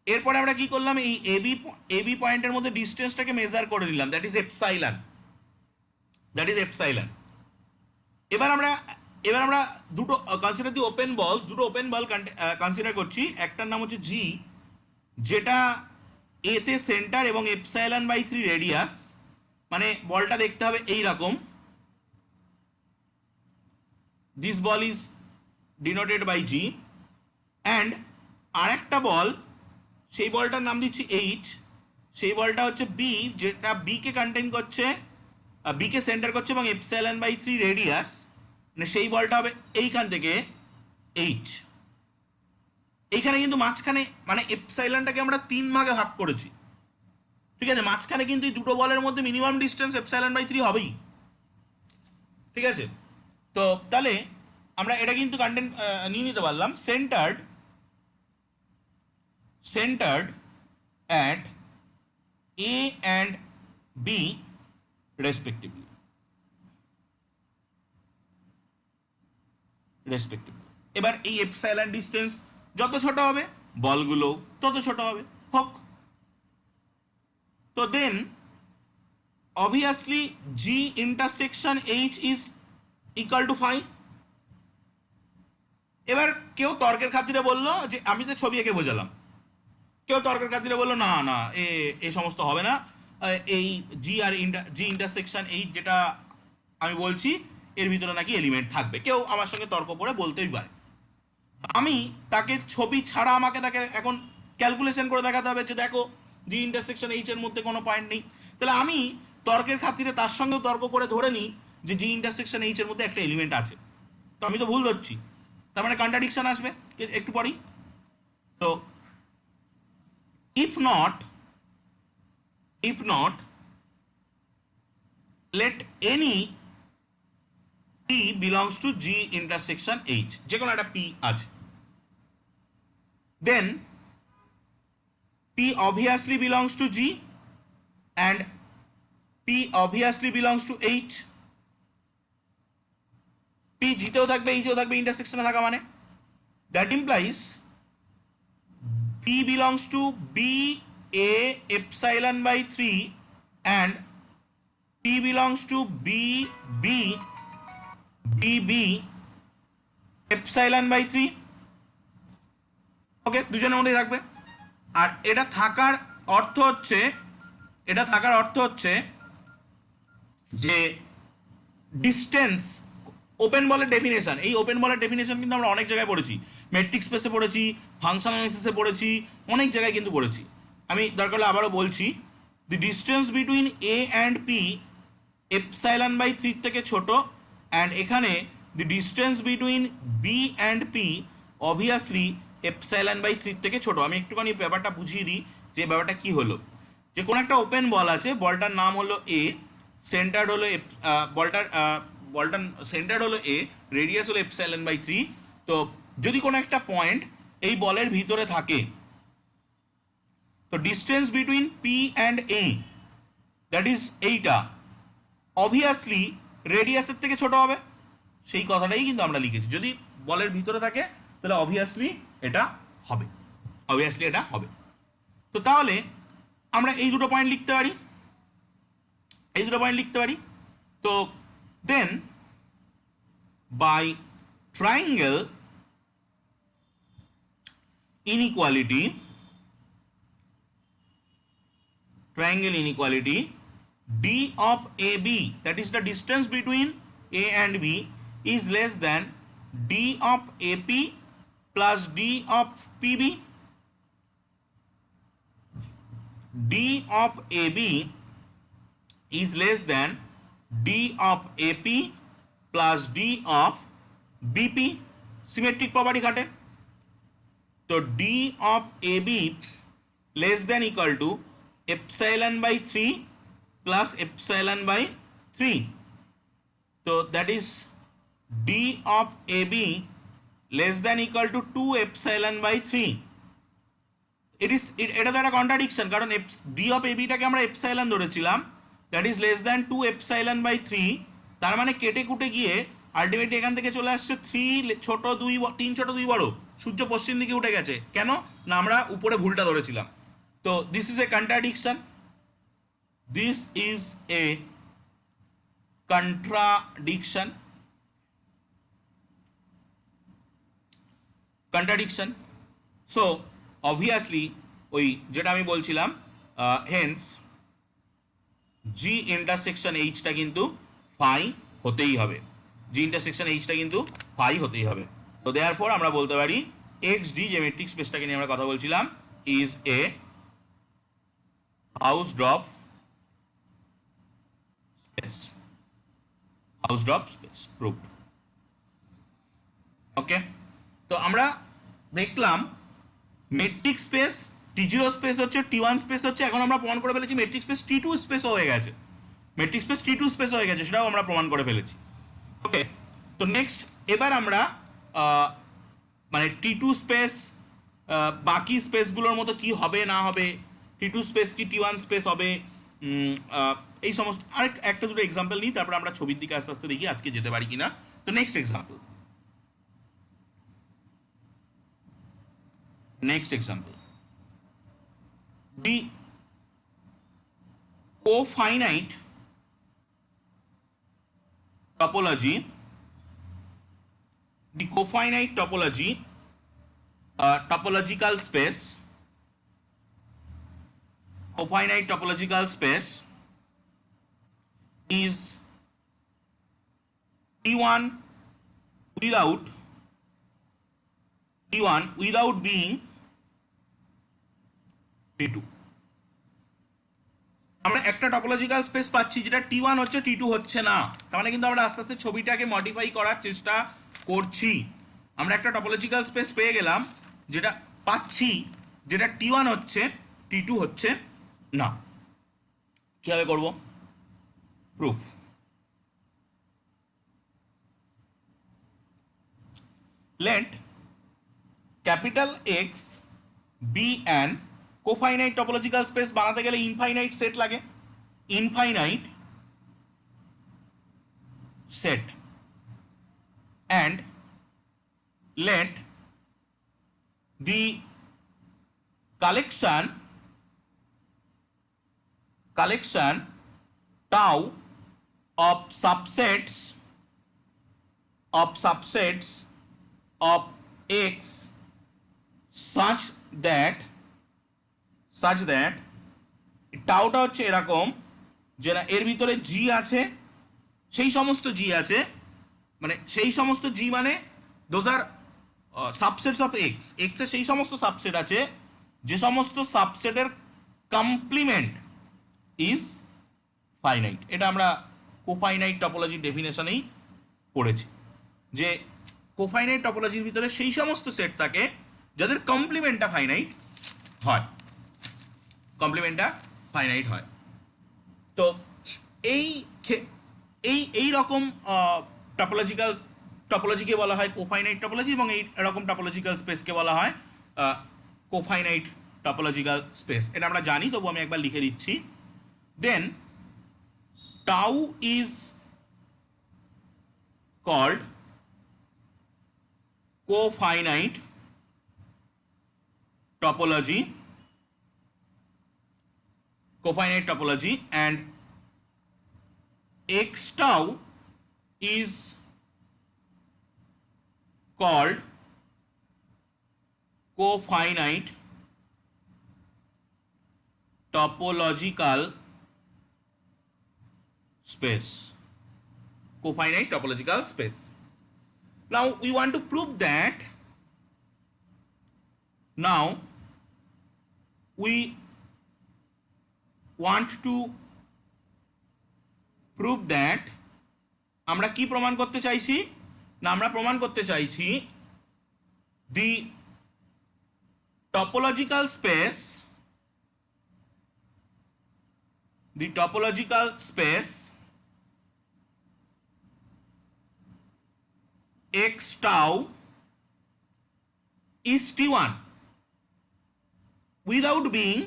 এরপরে আমরা কি করলাম, এই এবি পয়েন্টের মধ্যে ডিস্টেন্সটাকে মেজার করে নিলাম, দ্যাট ইজ এপসাইলন। এবার আমরা দুটো কনসিডার দি ওপেন বল, দুটো ওপেন বল কনসিডার করছি। একটার নাম হচ্ছে জি, যেটা এতে সেন্টার এবং ε/3 রেডিয়াস, মানে বলটা দেখতে হবে এই রকম। This ball is denoted by G. And আর একটা বল, সেই বলটার নাম দিচ্ছি এইচ, সেই বলটা হচ্ছে বি, যেটা বি কে কন্টেইন করছে, বি কে সেন্টার করছে এবং এপসাইলন বাই 3 রেডিয়াস, মানে সেই বলটা হবে এইখান থেকে এইচ। এইখানে কিন্তু মাঝখানে মানে এপসাইলনটাকে আমরা 3 ভাগে ভাগ করেছি, ঠিক আছে? মাঝখানে কিন্তু এই দুটো বলের মধ্যে মিনিমাম ডিস্টেন্স এপসাইলন বাই 3 হবেই, ঠিক আছে? তো তাহলে আমরা এটা কিন্তু কন্টেন্ট নিয়ে নিতে পারলাম, centred at A and B respectively, এবার এই এপসাইলন ডিস্টেন্স যত ছোট হবে বলগুলো তত ছোট হবে, হোক। তো দেন obviously G intersection H is equal to phi। এবার কেউ তর্কের খাতিরে বললো যে আমি তো ছবি এঁকে বোঝালাম, কেউ তর্কের খাতিরে বললো না না এই সমস্ত হবে না, এই জি আর জি ইন্টারসেকশন এইচ যেটা আমি বলছি এর ভিতরে নাকি এলিমেন্ট থাকবে, কেউ আমার সঙ্গে তর্ক করে বলতেই পারে। আমি তাকে ছবি ছাড়া আমাকে তাকে এখন ক্যালকুলেশন করে দেখাতে হবে যে দেখো জি ইন্টারসেকশন এইচ এর মধ্যে কোনো পয়েন্ট নেই, তাহলে আমি তর্কের খাতিরে তার সঙ্গে তর্ক করে ধরে নিই যে জি ইন্টারসেকশন এইচ এর মধ্যে একটা এলিমেন্ট আছে, তো আমি তো ভুল ধরছি, তার মানে কন্ট্রাডিকশন আসবে একটু পরেই। তো if not let any p belongs to G intersection H, যে কোনো একটা p আছে, then p obviously belongs to G and p obviously belongs to H। p জিতেও থাকবে এইচেও থাকবে, ইন্টারসেকশনে থাকা মানে that implies p belongs to b a epsilon by 3 and p belongs to b b b b epsilon by 3। ওকে, দুজনের মধ্যেই থাকবে। আর এটা থাকার অর্থ হচ্ছে যে ডিস্টেন্স, ওপেন বলের ডেফিনেশন, এই ওপেন বলের ডেফিনেশন কিন্তু আমরা অনেক জায়গায় পড়েছি, মেট্রিক স্পেসে পড়েছি, ফাংশনাল অ্যানালিসিসে পড়েছি, অনেক জায়গায় কিন্তু পড়েছি। আমি দরকার হলে আবারও বলছি, the distance between A and P epsilon by 3 থেকে ছোট, অ্যান্ড এখানে the distance between B and P obviously epsilon by 3 থেকে ছোট। আমি একটুখানি ব্যাপারটা বুঝিয়ে দিই যে ব্যাপারটা কি হলো। যে কোনো একটা ওপেন বল আছে, বলটার নাম হলো এ, সেন্টার্ড হলো বলটার সেন্টার হলো এ, রেডিয়াস হলো এপসাইলন বাই 3। তো যদি কোনো একটা পয়েন্ট এই বলের ভিতরে থাকে, তো distance between P and a that is এইটা অবভিয়াসলি রেডিয়াসের থেকে ছোট হবে, সেই কথাটাই কিন্তু আমরা লিখেছি। যদি বলের ভিতরে থাকে তাহলে অবভিয়াসলি এটা হবে, তো তাহলে আমরা এই দুটো পয়েন্ট লিখতে পারি, তো দেন by triangle inequality d of AB, that is the distance between A and B, is less than d of AP plus d of PB। d of AB is less than d of AP plus d of BP, symmetric property খাটে। তো d of AB less than equal to epsilon by 3 plus epsilon by 3, so that is d of AB less than equal to 2 epsilon by 3। এটা তো একটা contradiction, কারণ d of AB টাকে আমরা epsilon ধরেছিলাম, that is less than 2 epsilon by 3, তার মানে কেটে কুটে গিয়ে আলটিমেটলি এখান থেকে চলে আসছে 3 ছোট 3 ছোট 2 বড়, সূর্য পশ্চিম দিকে উঠে গেছে, কেন না আমরা উপরে ভুলটা ধরেছিলাম। তো this is a contradiction, so obviously ওই যেটা আমি বলছিলাম, হেন্স জি ইন্টারসেকশন এইচটা কিন্তু ফাই হতেই হবে, তো দেয়ারফর আমরা বলতে পারি এক্স ডি যে মেট্রিক স্পেসটাকে নিয়ে আমরা কথা বলছিলাম is a Hausdorff space, Hausdorff space proved. Okay, তো আমরা দেখলাম মেট্রিক স্পেস T0 স্পেস হচ্ছে, T1 স্পেস হচ্ছে, এখন আমরা প্রমাণ করে ফেলেছি মেট্রিক স্পেস T2 স্পেসও হয়ে গেছে, মেট্রিক স্পেস T2 স্পেস হয়ে গেছে, সেটাও আমরা প্রমাণ করে ফেলেছি। ওকে, তো নেক্সট এবার আমরা মানে T2 স্পেস বাকি স্পেসগুলোর মতো কি হবে না হবে, T2 স্পেস কি T1 স্পেস হবে, এই সমস্ত আরেক একটা দুটো এক্সাম্পল নিই, তারপর আমরা ছবির দিকে আস্তে আস্তে দেখি আজকে যেতে পারি কিনা। তো next example, the cofinite topology, topological space, cofinite topological space is T1 without being T2। আমরা একটা টপোলজিক্যাল স্পেস পাচ্ছি যেটা T1 হচ্ছে, T2 হচ্ছে না, তার মানে কিন্তু আমরা আস্তে আস্তে ছবিটাকে মডিফাই করার চেষ্টা করছি। আমরা একটা টপোলজিক্যাল স্পেস পেয়ে গেলাম যেটা পাচ্ছি যেটা T1 হচ্ছে, T2 হচ্ছে না। কিভাবে করব? Proof. Let capital X be an cofinite topological space বানাতে গেলে ইনফাইনাইট সেট লাগে, infinite set, and let the collection tau of subsets of X such that টাউটা হচ্ছে এরকম যে না এর ভিতরে জি আছে, সেই সমস্ত জি আছে, মানে সেই সমস্ত জি মানে those are subsets of x, x এর সেই সমস্ত সাবসেট আছে যে সমস্ত সাবসেটের কমপ্লিমেন্ট ইজ ফাইনাইট। এটা আমরা কোফাইনাইট টপোলজির ডেফিনেশনেই পড়েছি যে কোফাইনাইট টপোলজির ভিতরে সেই সমস্ত সেট থাকে যাদের কমপ্লিমেন্টটা ফাইনাইট হয়, তো এই রকম টপোলজিকে বলা হয় কোফাইনাইট টপোলজি, এবং এই রকম টপোলজিক্যাল স্পেসকে বলা হয় কোফাইনাইট টপোলজিক্যাল স্পেস। এটা আমরা জানি, তবু আমি একবার লিখে দিচ্ছি। Then tau is called cofinite topology and x tau is called cofinite topological space, Now we want to prove that, আমরা কি প্রমাণ করতে চাইছি না, আমরা প্রমাণ করতে চাইছি the topological space x tau is T1 without being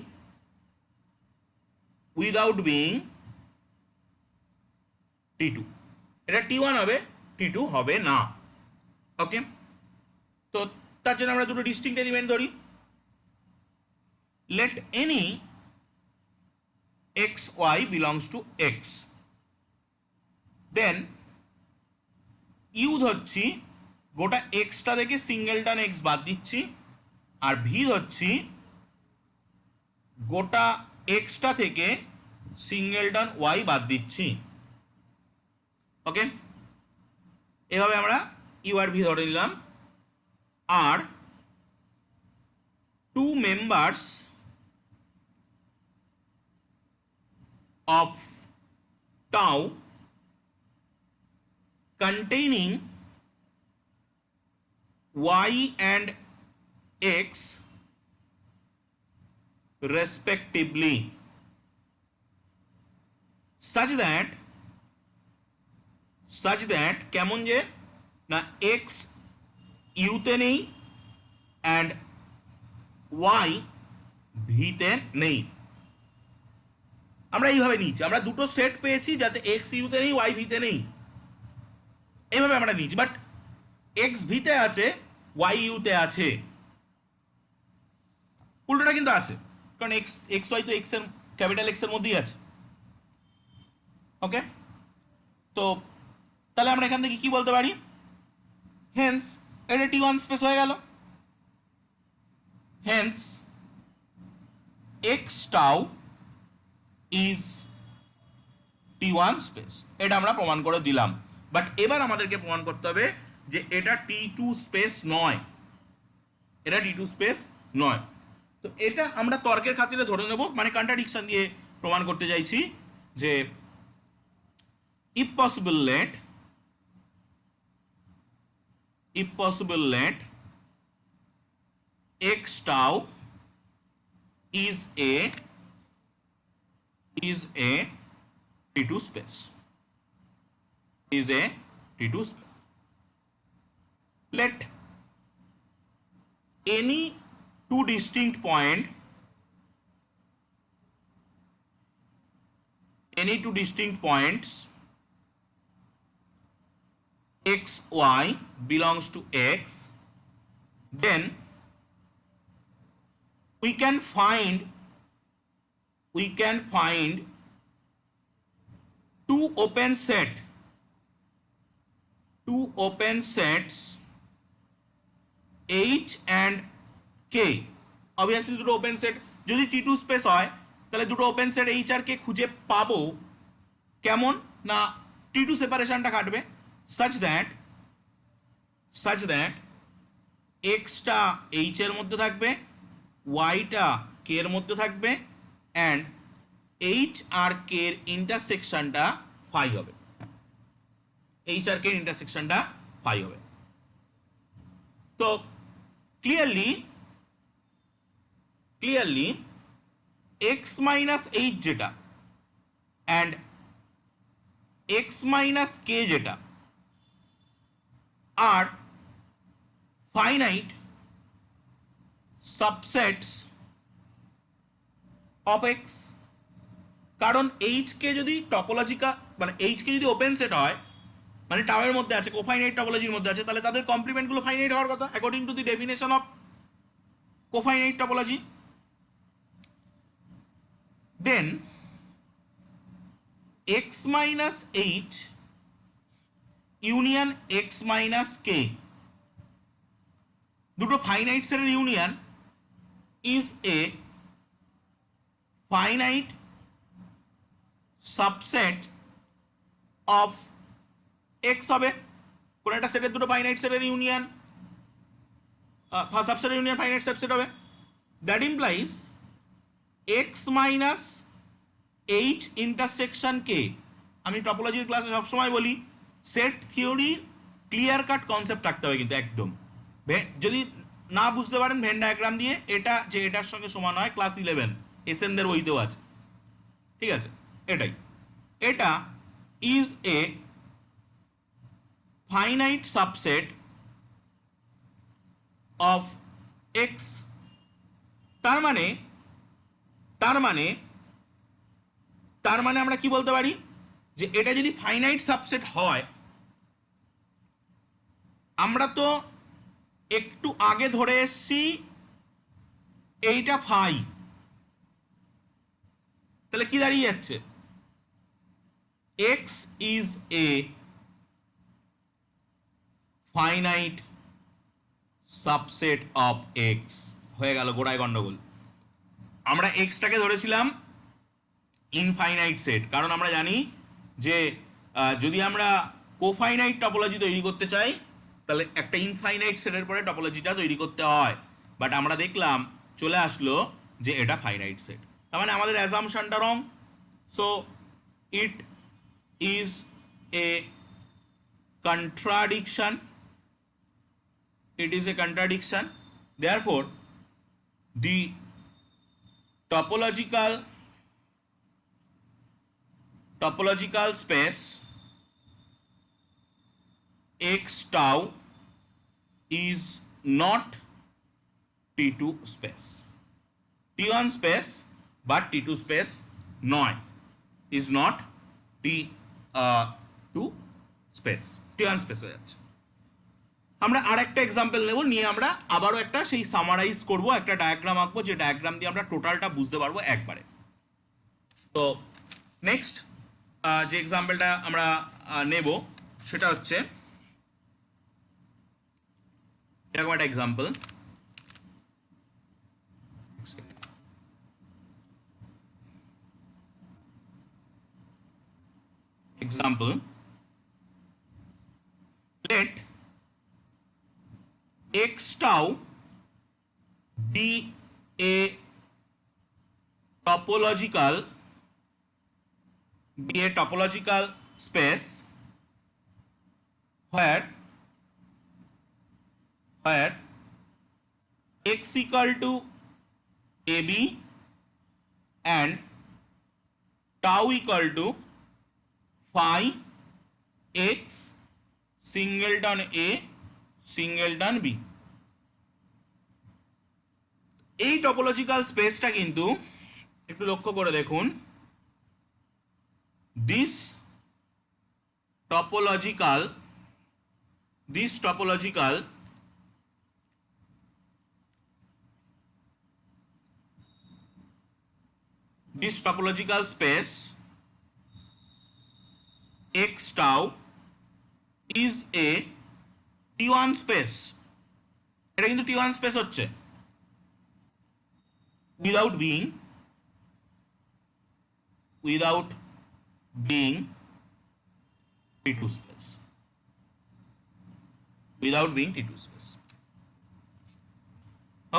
T2। এটা T1 হবে, T2 হবে না। ওকে, তো তার জন্য আমরা দুটো ডিস্টিংক্ট এলিমেন্ট ধরি। let any xy belongs to x, then U ধরছি গোটা এক্সটা থেকে সিঙ্গেলটান এক্স বাদ দিচ্ছি, আর ভি ধরছি গোটা এক্সটা থেকে সিঙ্গেলটান ওয়াই বাদ দিচ্ছি। ওকে, এভাবে আমরা ইউ আর ভি ধরে নিলাম। আর two members of tau containing y and x respectively such that কেমন যে না x ইউতে নেই অ্যান্ড y ভিতে নেই। আমরা এইভাবে নিয়েছি, আমরা দুটো সেট পেয়েছি যাতে x ইউতে নেই y ভিতে নেই, এইভাবে আমরা নিয়েছি। বাট x ভিতে আছে y ইউতে আছে, উল্টোটা কিন্তু আছে, কারণ x y তো x এর ক্যাপিটাল x এর মধ্যেই আছে। ওকে, তো তাহলে আমরা এখান থেকে কি বলতে পারি, হেন্স এটা T1 স্পেস হয়ে গেল, hence x tau is T1 space. এটা আমরা প্রমাণ করে দিলাম। বাট এবার আমাদেরকে প্রমাণ করতে হবে যে এটা T2 স্পেস নয়, এটা T2 স্পেস নয়। তো এটা আমরা তর্কের খাতিরে ধরে নেব, মানে কন্ট্রাডিকশন দিয়ে প্রমাণ করতে চাইছি যে if possible let x tau is a T2 space, is a T2 space. Let any two distinct points x y belongs to x, then we can find two open sets H and K। obviously দুটো open set যদি T2 space হয় তাহলে দুটো open set H আর K খুঁজে পাবো কেমন না T2 সেপারেশনটা কাটবে such that x টা H এর মধ্যে থাকবে, y টা K এর মধ্যে থাকবে, অ্যান্ড H আর K এর ইন্টারসেকশনটা ফাই হবে, H আর K এর ইন্টারসেকশনটা ফাই হবে। তো ক্লিয়ারলি x মাইনাস H যেটা অ্যান্ড x মাইনাস K যেটা আর finite subsets of x, কারণ H কে যদি টপোলজিক্যাল মানে H কে যদি ওপেন সেট হয় মানে টাওয়ের মধ্যে আছে, কোফাইনাইট টপোলজির মধ্যে আছে, তাহলে তাদের কমপ্লিমেন্টগুলো ফাইনাইট হওয়ার কথা according to the definition of cofinite topology. Then x minus H union x minus K, দুটো ফাইনাইট সেটের union is a finite subset of x হবে। কোন একটা সেটের দুটো ফাইনাইট সেটের ইউনিয়ন সাবসেটের ইউনিয়ন ফাইনাইট সাবসেট হবে। That implies x minus H intersection K। আমি টপোলজির ক্লাসে সবসময় বলি set theory clear cut concept রাখতে হবে, কিন্তু একদম যদি না বুঝতে পারেন ভেন ডায়াগ্রাম দিয়ে এটা যে এটার সঙ্গে সমান হয় ক্লাস 11 এসএনদের বইতেও আছে, ঠিক আছে। এটাই এটা is a finite subset of x. তার মানে আমরা কি বলতে পারি যে এটা যদি ফাইনাইট সাবসেট হয়, আমরা তো একটু আগে ধরে এসছি এইটা ফাই, তাহলে কি দাঁড়িয়ে যাচ্ছে x is a finite subset of x। হয়ে গেল গোড়ায় গন্ডগোল। আমরা এক্সটাকে ধরেছিলাম ইনফাইনাইট সেট, কারণ আমরা জানি যে যদি আমরা কোফাইনাইট টপোলজি তৈরি করতে চাই তাহলে একটা ইনফাইনাইট সেটের পরে টপোলজিটা তৈরি করতে হয়। বাট আমরা দেখলাম চলে আসলো যে এটা ফাইনাইট সেট, তার মানে আমাদের অ্যাজাম্পশনটা wrong. So it is a contradiction, it is a contradiction, therefore the topological space x tau is not T2 space, T1 space but T2 space নয়, is not T2 space, T1 space হয়ে যাচ্ছে। আমরা আর একটা example নেব, নিয়ে আমরা আবারও একটা সেই সামারাইজ করব, একটা ডায়াগ্রাম আঁকবো, যে ডায়াগ্রাম দিয়ে আমরা টোটালটা বুঝতে পারবো একবারে। তো নেক্সট যে এক্সাম্পলটা আমরা নেব সেটা হচ্ছে এরকম একটা example. Let x tau be a topological space where x equal to ab and tau equal to phi x singleton A singleton B. এই টপোলজিক্যাল স্পেসটা কিন্তু একটু লক্ষ্য করে দেখুন, this topological space x tau is a T1 space, এটা কিন্তু T1 space হচ্ছে without being T2 space,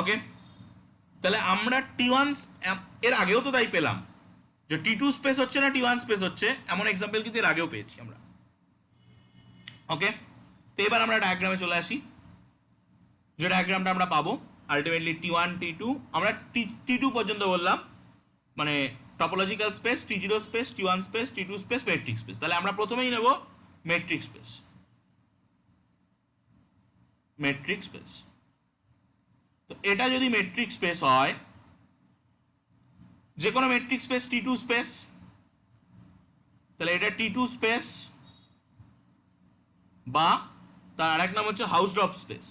ওকে। তাহলে আমরা T1 এর আগেও তো তাই পেলাম যে T2 স্পেস হচ্ছে না T1 স্পেস হচ্ছে, এমন এক্সাম্পল কিন্তু এর আগেও পেয়েছি আমরা, ওকে। তো এবার আমরা ডায়াগ্রামে চলে আসি, যে ডায়াগ্রামটা আমরা পাবো আলটিমেটলি T1 T2, আমরা T2 পর্যন্ত বললাম, মানে topological space T0 space T1 space T2 space metric space. তাহলে আমরা প্রথমেই নেব মেট্রিক স্পেস। তো এটা যদি মেট্রিক স্পেস হয়, যে কোনো মেট্রিক স্পেস T2 স্পেস, তাহলে এটা T2 স্পেস বা তার আরেক নাম হচ্ছে হাউস ড্রপ স্পেস।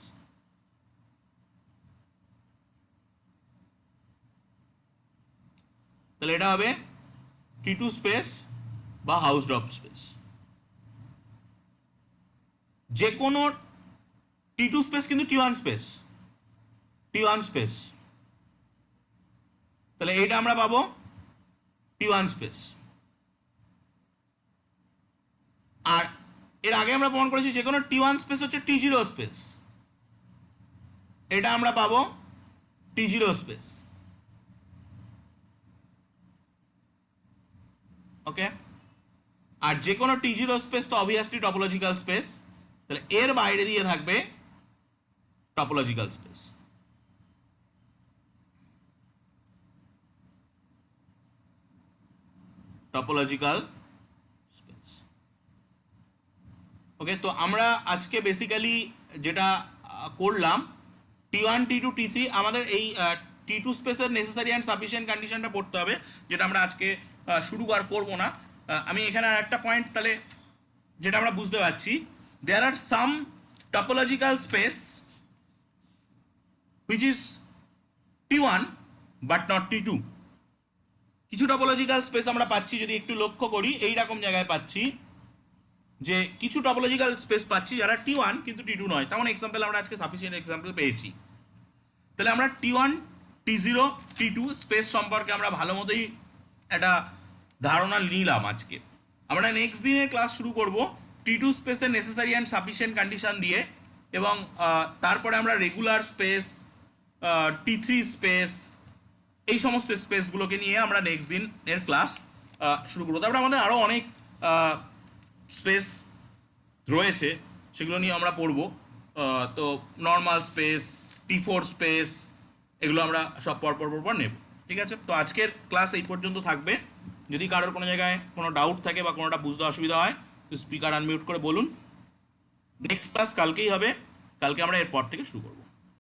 তাহলে এটা হবে T2 স্পেস বা হাউস ড্রপ স্পেস। যে কোনো T2 স্পেস কিন্তু T1 স্পেস, তাহলে এটা আমরা পাবো T1 স্পেস। আর এর আগে আমরা প্রমাণ করেছি যে কোনো T1 স্পেস হচ্ছে T0 স্পেস, এটা আমরা পাবো T0 স্পেস, ওকে। আর যে কোনো T0 স্পেস তো অবভিয়াসলি টপোলজিক্যাল স্পেস, তাহলে এর বাইরে দিয়ে থাকবে টপোলজিক্যাল স্পেস। ওকে। তো আমরা আজকে বেসিক্যালি যেটা করলাম T1 T2 T3, আমাদের এই T2 স্পেসের নেসেসারি অ্যান্ড সাফিসিয়েন্ট কন্ডিশনটা পড়তে হবে, যেটা আমরা আজকে শুরু আর করবো না। আমি এখানে আর একটা পয়েন্ট তাহলে যেটা আমরা বুঝতে পারছি, there are some topological space which is T1 but not T2। কিছু টপোলজিক্যাল স্পেস আমরা পাচ্ছি, যদি একটু লক্ষ্য করি এইরকম জায়গায় পাচ্ছি যে কিছু টপোলজিক্যাল স্পেস পাচ্ছি যারা T1 কিন্তু T2 নয়, তেমন এক্সাম্পল আমরা আজকে সাফিসিয়েন্ট এক্সাম্পল পেয়েছি। তাহলে আমরা T1 T0 T2 স্পেস সম্পর্কে আমরা ভালো মতোই একটা ধারণা নিলাম। আজকে আমরা নেক্সট দিনের ক্লাস শুরু করব T2 স্পেসের নেসেসারি অ্যান্ড সাফিসিয়েন্ট কন্ডিশন দিয়ে, এবং তারপরে আমরা রেগুলার স্পেস T3 স্পেস, এই সমস্ত স্পেসগুলোকে নিয়ে আমরা নেক্সট দিন এর ক্লাস শুরু করবো। তারপরে আমাদের আরও অনেক স্পেস রয়েছে, সেগুলো নিয়ে আমরা পড়বো। তো নর্মাল স্পেস, T4 স্পেস, এগুলো আমরা সব পর নেব। ঠিক আছে, তো আজকের ক্লাস এই পর্যন্ত থাকবে। যদি কারোর কোনো জায়গায় কোনো ডাউট থাকে বা কোনোটা বুঝতে অসুবিধা হয় তো স্পিকার আনমিউট করে বলুন। নেক্সট ক্লাস কালকেই হবে, কালকে আমরা এরপর থেকে শুরু করবো।